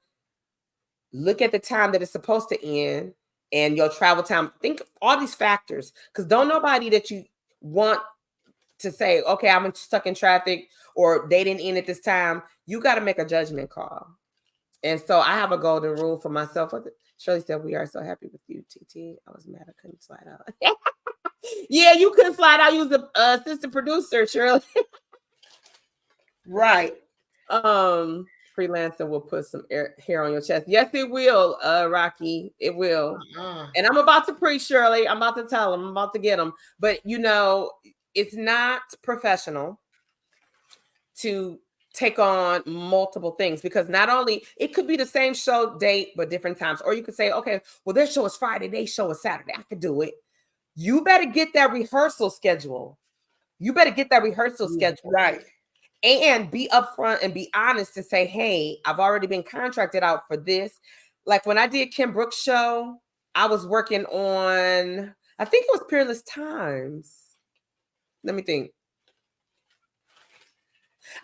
look at the time that it's supposed to end and your travel time. Think of all these factors because don't nobody that you want to say, okay, I'm stuck in traffic or they didn't end at this time. You got to make a judgment call. And so I have a golden rule for myself. Shirley said, we are so happy with you, TT. I was mad I couldn't slide out. Yeah, you couldn't slide out. You was the assistant producer, Shirley. Right. Freelancer will put some hair on your chest. Yes, it will, Rocky. It will. And I'm about to preach, Shirley. I'm about to tell them. I'm about to get them. But, it's not professional to take on multiple things because not only it could be the same show date, but different times. Or you could say, okay, well, their show is Friday. Their show is Saturday. I could do it. You better get that rehearsal schedule. Right. And be upfront and be honest to say, hey, I've already been contracted out for this. Like when I did Kim Brooks' show, I was working on, I think it was Peerless Times. Let me think.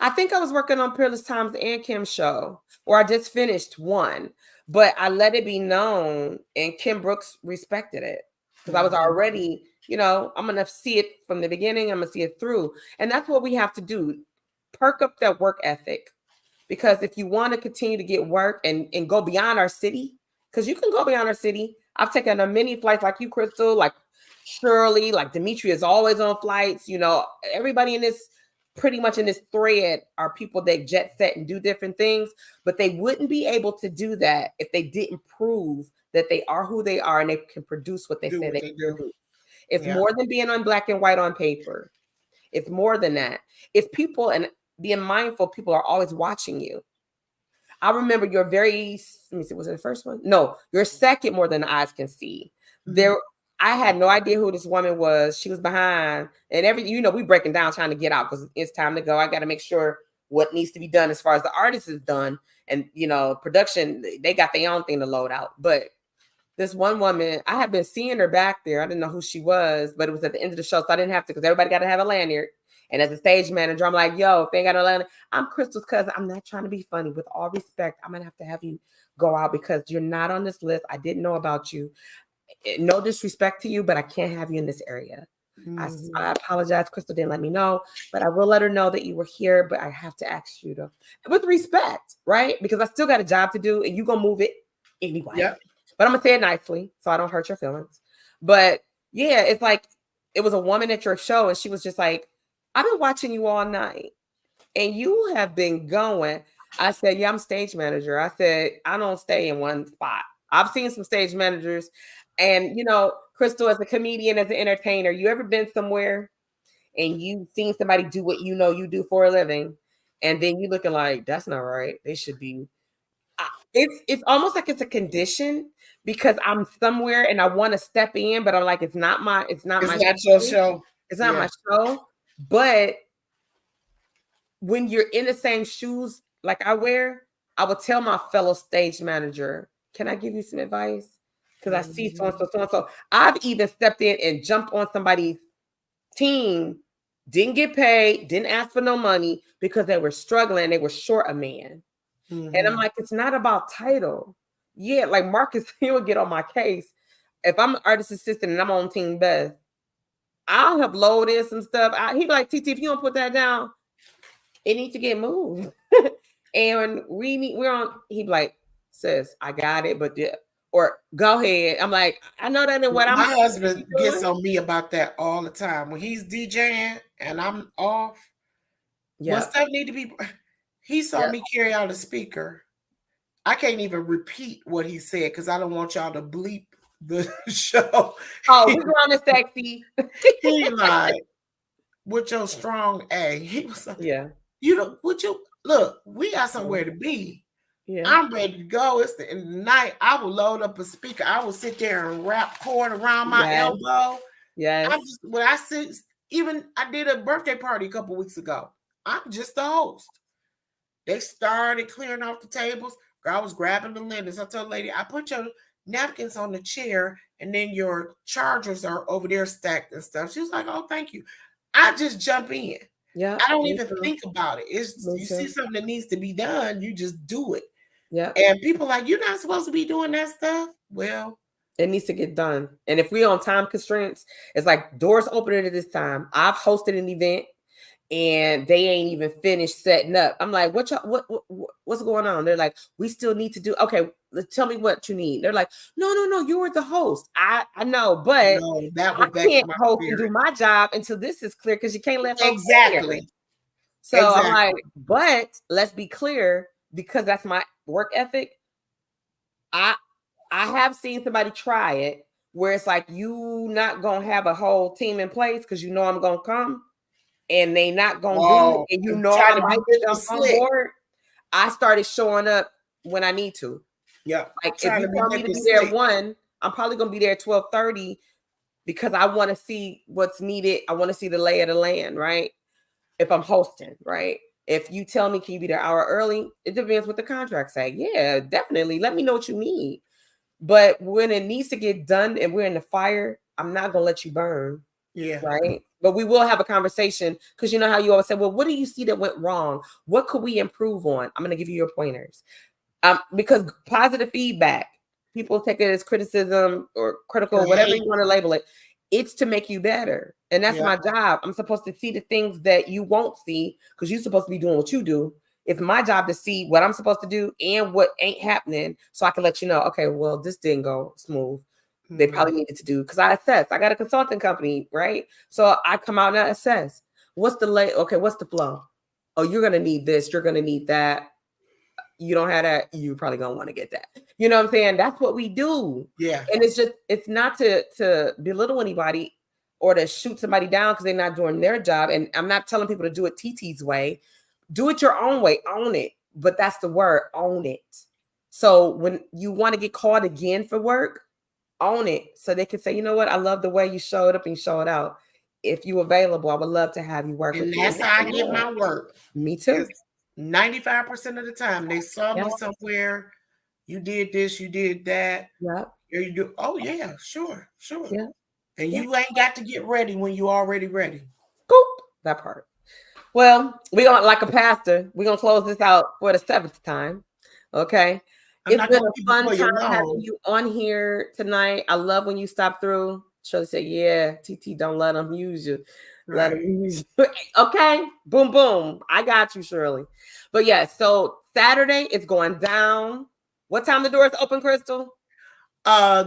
I think I was working on Peerless Times and Kim's show, or I just finished one, but I let it be known, and Kim Brooks respected it because I was already, I'm gonna see it from the beginning. I'm gonna see it through, and that's what we have to do: perk up that work ethic. Because if you want to continue to get work and go beyond our city, because you can go beyond our city. I've taken a many flights like you, Crystal, like Shirley, like Dimitri is always on flights. Everybody in this pretty much in this thread are people that jet set and do different things, but they wouldn't be able to do that if they didn't prove that they are who they are and they can produce what they say they can produce. It's more than being on black and white on paper. It's more than that. It's people, and being mindful, people are always watching you. I remember your let me see, was it the first one? No, your second More Than the Eyes Can See. I had no idea who this woman was. She was behind, and we breaking down trying to get out because it's time to go. I got to make sure what needs to be done as far as the artist is done, and production, they got their own thing to load out. But this one woman, I had been seeing her back there. I didn't know who she was, but it was at the end of the show, so I didn't have to because everybody got to have a lanyard. And as a stage manager, I'm like, yo, if they ain't got no lanyard, I'm Crystal's cousin. I'm not trying to be funny. With all respect, I'm going to have you go out because you're not on this list. I didn't know about you. No disrespect to you, but I can't have you in this area. I apologize. Crystal didn't let me know, but I will let her know that you were here, but I have to ask you to, with respect, right? Because I still got a job to do and you're going to move it anyway. Yep. But I'm going to say it nicely so I don't hurt your feelings. But yeah, it's like, it was a woman at your show and she was just like, I've been watching you all night and you have been going. I said, yeah, I'm stage manager. I said, I don't stay in one spot. I've seen some stage managers and, Crystal, as a comedian, as an entertainer, you ever been somewhere and you've seen somebody do what you do for a living and then you looking like, that's not right. They should be. It's almost like it's a condition because I'm somewhere and I want to step in, but I'm like, it's not your show. It's not my show. But when you're in the same shoes like I wear, I would tell my fellow stage manager, can I give you some advice? Because I see so-and-so. I've even stepped in and jumped on somebody's team, didn't get paid, didn't ask for no money because they were struggling. They were short a man. And I'm like, it's not about title. Yeah, like Marcus, he would get on my case. If I'm an artist assistant and I'm on Team Beth, I'll help load in some stuff. He'd be like, TT, if you don't put that down, it needs to get moved. And we're on, he'd be like, sis, I got it, but or go ahead. I'm like, I know that ain't what my husband gets on me about that all the time. When he's DJing and I'm off, when stuff need to be, he saw me carry out a speaker. I can't even repeat what he said because I don't want y'all to bleep the show. Oh, we're going to sexy. He like, with your strong A. He was like, look, we got somewhere to be. Yeah. I'm ready to go. It's the end of the night. I will load up a speaker. I will sit there and wrap cord around my elbow. Yes. I did a birthday party a couple weeks ago. I'm just the host. They started clearing off the tables. I was grabbing the linens. I told the lady, I put your napkins on the chair and then your chargers are over there stacked and stuff. She was like, oh, thank you. I just jump in. Yeah. I don't even think about it. You see something that needs to be done, you just do it. Yeah. And people like, you're not supposed to be doing that stuff. Well, it needs to get done. And if we're on time constraints, it's like doors opening at this time. I've hosted an event and they ain't even finished setting up. I'm like, what's going on? They're like, we still need to do. Okay, tell me what you need. They're like, no, you're the host. I know, but I can't host and do my job until this is clear because you can't let folks exactly. So I'm like, but let's be clear because that's my work ethic. I have seen somebody try it where it's like you not gonna have a whole team in place because you know I'm gonna come. And they not gonna do it, and you know I might jump on board. I started showing up when I need to. Yeah, like if you tell me to be there at 1, I'm probably gonna be there at 12:30 because I want to see what's needed. I want to see the lay of the land, right? If I'm hosting, right? If you tell me can you be there an hour early, it depends what the contract say. Yeah, definitely. Let me know what you need. But when it needs to get done and we're in the fire, I'm not gonna let you burn. Yeah. Right. But we will have a conversation because you know how you always say, well, what do you see that went wrong? What could we improve on? I'm going to give you your pointers. Because positive feedback, people take it as criticism or critical, whatever you want to label it. It's to make you better. And that's my job. I'm supposed to see the things that you won't see because you're supposed to be doing what you do. It's my job to see what I'm supposed to do and what ain't happening so I can let you know, okay, well, this didn't go smooth. They probably needed to do because I assess. I got a consulting company, right? So I come out and I assess. What's the what's the flow? Oh, you're gonna need this, you're gonna need that. You don't have that, you're probably gonna want to get that. You know what I'm saying? That's what we do. Yeah. And it's not to belittle anybody or to shoot somebody down because they're not doing their job. And I'm not telling people to do it TT's way. Do it your own way, own it. But that's the word, own it. So when you want to get called again for work, own it. So they can say, you know what? I love the way you showed up and showed out. If you available, I would love to have you work with me. And that's how I get my work. Me too. 95% of the time they saw me somewhere. You did this, you did that. Yep. You do. Oh yeah, sure. Yeah. And you ain't got to get ready when you already ready. Boop, that part. Well, we gonna like a pastor. We're gonna close this out for the 7th time. Okay. It's been a fun time having you on here tonight. I love when you stop through. Shirley said, yeah, TT, don't let them use you. Let them use you. Okay. Boom, boom. I got you, Shirley. But yeah, so Saturday it's going down. What time the doors open, Crystal?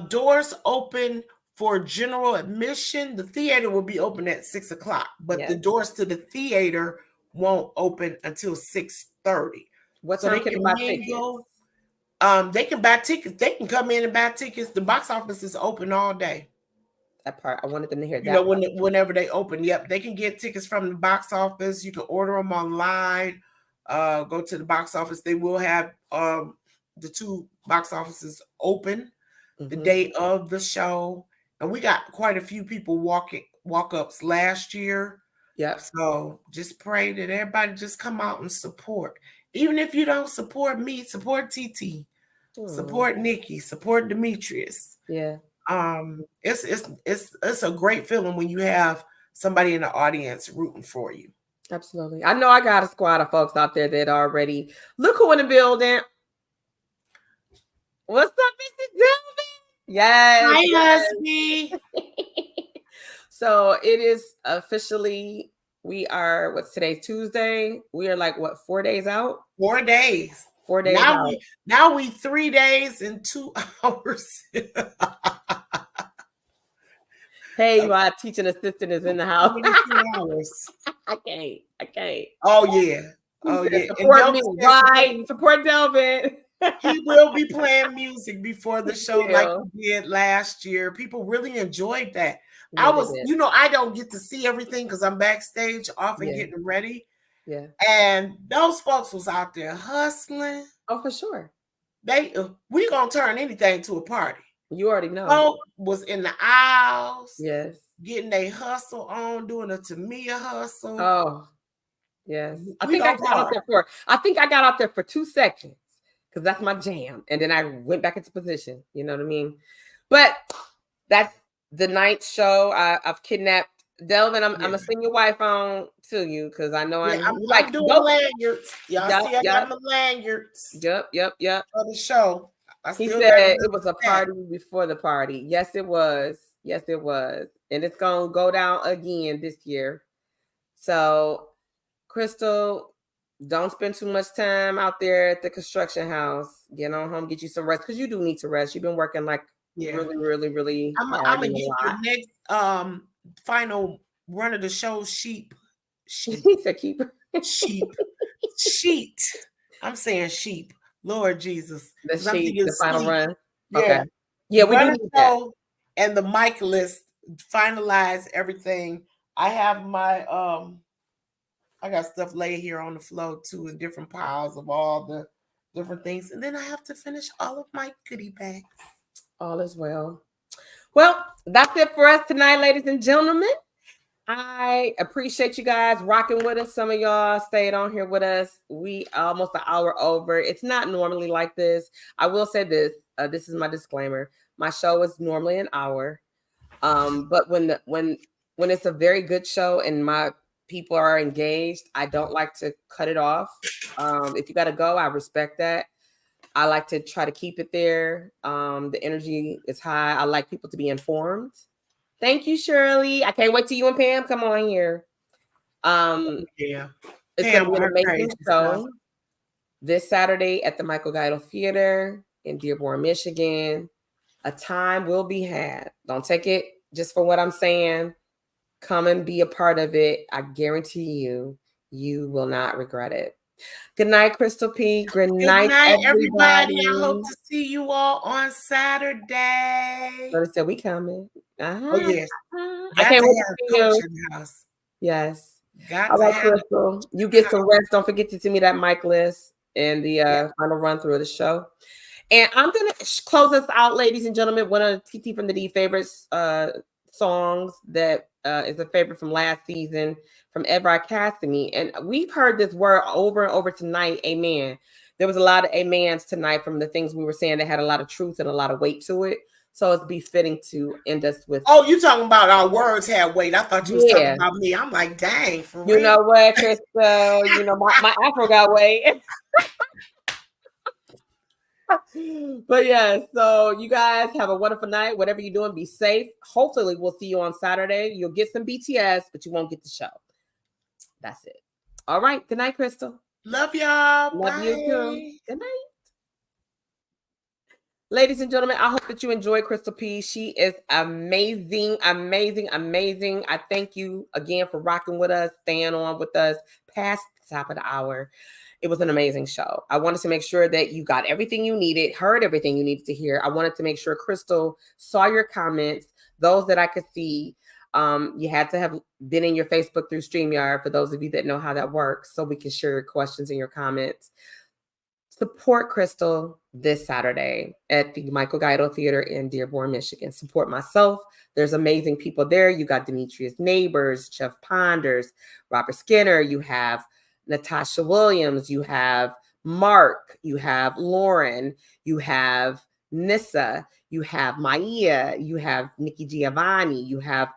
Doors open for general admission. The theater will be open at 6 o'clock, but the doors to the theater won't open until 6:30. What time can they buy tickets? They can buy tickets. They can come in and buy tickets. The box office is open all day. That part, I wanted them to hear that. You know, whenever they open, they can get tickets from the box office. You can order them online. Go to the box office. They will have the 2 box offices open the day of the show, and we got quite a few people walk-ups last year. Yeah. So just pray that everybody just come out and support. Even if you don't support me, support TT, support Nikki, support Demetrius. Yeah. It's a great feeling when you have somebody in the audience rooting for you. Absolutely. I know I got a squad of folks out there that already look who in the building. What's up, Mr. Delvin? Yes. Hi, husband. So it is officially, we are, what's today, Tuesday? We are like, what, 4 days out? 4 days. 4 days now out. Now we 3 days and 2 hours. Hey, my teaching assistant is in the house. 2 hours. I can't. Oh, yeah. Oh, yeah. Support me, right? Support Delvin. He will be playing music before the show like he did last year. People really enjoyed that. Yeah, I don't get to see everything because I'm backstage often getting ready. Yeah. And those folks was out there hustling. Oh, for sure. We gonna turn anything to a party. You already know. Folk was in the aisles. Yes. Getting a hustle on, doing a Tamia hustle. Oh, yes. I think I got out there for 2 seconds because that's my jam. And then I went back into position. You know what I mean? But that's the night show. I've kidnapped Delvin. I'm gonna send your wife on to you because I know I'm like doing lanyards. Y'all see, I got my lanyards. Yep. For the show. He said it was a party before the party. Yes, it was. And it's gonna go down again this year. So, Crystal, don't spend too much time out there at the construction house. Get on home, get you some rest because you do need to rest. You've been working like really hard. I'm gonna get the next final run of the show sheep. He said keep sheet. I'm saying sheep. Lord Jesus. The final run. Yeah. Okay. Yeah, we do need that. And the mic list, finalize everything. I have my I got stuff laid here on the floor too in different piles of all the different things. And then I have to finish all of my goodie bags. All is well. Well, that's it for us tonight, ladies and gentlemen. I appreciate you guys rocking with us. Some of y'all stayed on here with us. We almost an hour over. It's not normally like this. I will say this. This is my disclaimer. My show is normally an hour. But when when it's a very good show and my people are engaged, I don't like to cut it off. If you got to go, I respect that. I like to try to keep it there. The energy is high. I like people to be informed. Thank you, Shirley. I can't wait till you and Pam come on here. Yeah. It's going to be an amazing show this Saturday at the Michael Guido Theater in Dearborn, Michigan. A time will be had. Don't take it just for what I'm saying. Come and be a part of it. I guarantee you will not regret it. Good night, Crystal P. Good night, everybody. I hope to see you all on Saturday. Notice that we coming. Oh, yes. I can't wait to see you. In the house. Yes. All right, Crystal. You get some rest. Don't forget to send me that mic list and the final run through of the show. And I'm going to close us out, ladies and gentlemen. One of TT from the D favorites songs that is a favorite from last season from Everard Cassidy. And we've heard this word over and over tonight, amen. There was a lot of amens tonight from the things we were saying that had a lot of truth and a lot of weight to it. So it's befitting to end us with. Oh, you talking about our words had weight. I thought you was talking about me. I'm like, dang, for real. You know what, Crystal? You know, my afro got weight. But yeah, so you guys have a wonderful night. Whatever you're doing, be safe. Hopefully, we'll see you on Saturday. You'll get some BTS, but you won't get the show. That's it. All right. Good night, Crystal. Love y'all. Love you too. Good night. Ladies and gentlemen, I hope that you enjoy Crystal P. She is amazing, amazing, amazing. I thank you again for rocking with us, staying on with us past the top of the hour. It was an amazing show. I wanted to make sure that you got everything you needed, heard everything you needed to hear. I wanted to make sure Crystal saw your comments, those that I could see. You had to have been in your Facebook through StreamYard for those of you that know how that works, so we can share your questions and your comments. Support Crystal this Saturday at the Michael Guido Theater in Dearborn, Michigan. Support myself. There's amazing people there. You got Demetrius Neighbors, Jeff Ponders, Robert Skinner. You have Natasha Williams, you have Mark, you have Lauren, you have Nissa, you have Maya, you have Nikki Giovanni, you have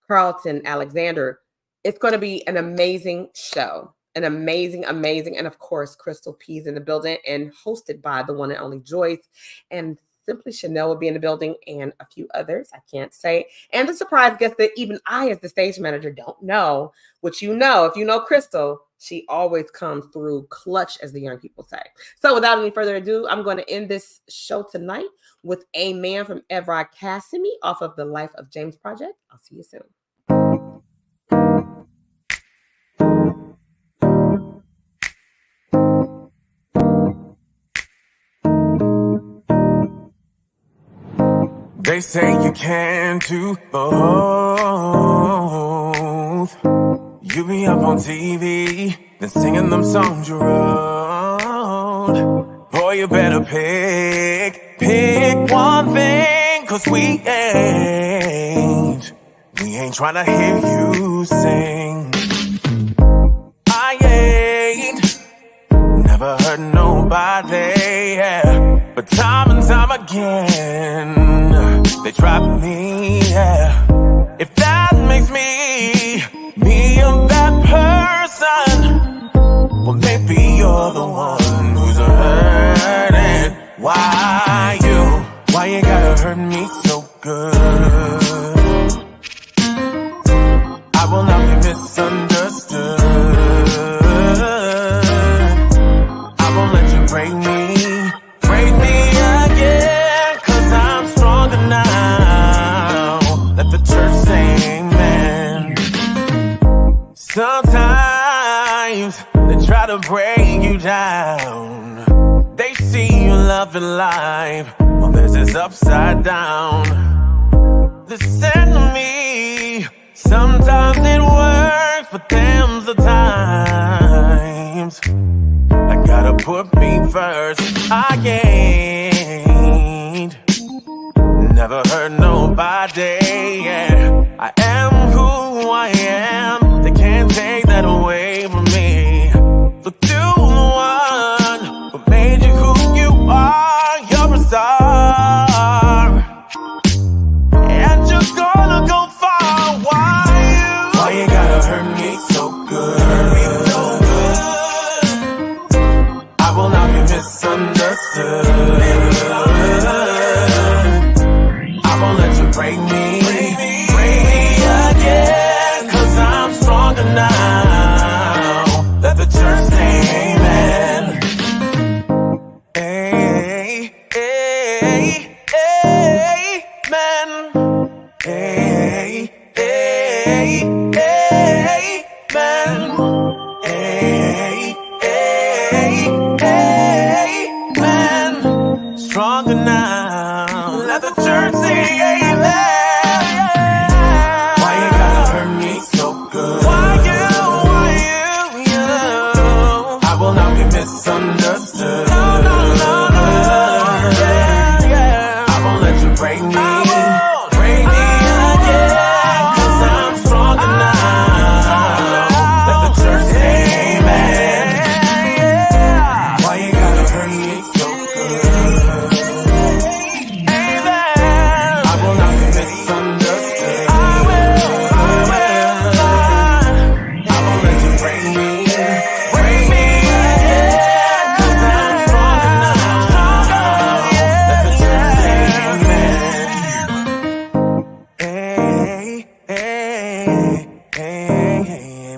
Carlton Alexander. It's going to be an amazing show, an amazing, and of course, Crystal P's in the building and hosted by the one and only Joyce, and Simply Chanel will be in the building, and a few others I can't say. And the surprise guest that even I, as the stage manager, don't know, which you know, if you know Crystal, she always comes through clutch, as the young people say. So without any further ado, I'm going to end this show tonight with Amen from Everard Cassidy off of the Life of James project. I'll see you soon. They say you can't do both. You be up on TV, then singing them songs you wrote. Boy, you better pick one thing, 'cause we ain't trying to hear you sing. I ain't never heard nobody, but time and time again, they drop me, If that makes me a bad person, well, maybe you're the one who's hurting. Why you gotta hurt me so good? I will not be misunderstood. I won't let you break me again, 'cause I'm stronger now. Let the church say amen. Sometimes they try to break you down. They see you loving life, well, this is upside down. Listen to me, sometimes it works, but them's the times. I gotta put me first. I ain't never hurt nobody, I am who I am. They can't take that away from me. Look to the one who made you who you are. You're a star, and you're gonna go far. Why amen. Stronger now. Let the church say amen. Why you gotta hurt me so good? Why you? I will not be misunderstood. No. I won't let you break me. Break me again. 'Cause I'm stronger now. Let the church say amen. Why you gotta hurt me so good? Amen. I will not be misunderstood. I won't let you break me. Break me again. 'Cause I'm stronger now. Let the church say amen.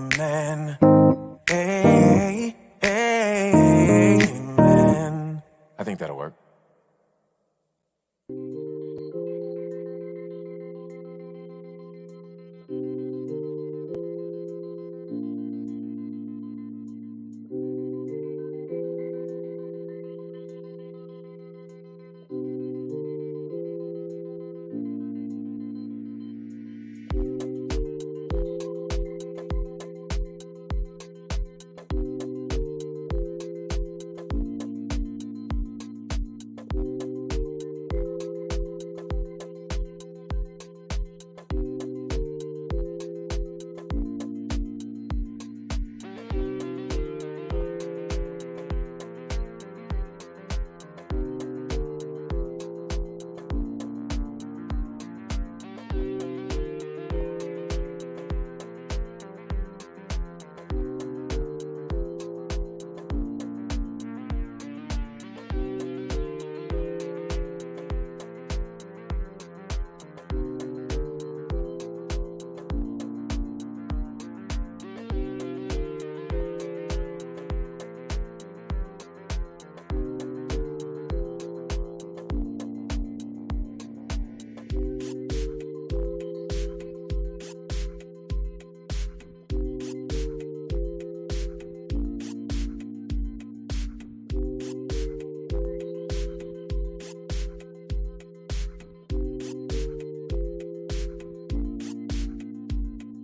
Amen. Amen. I think that'll work.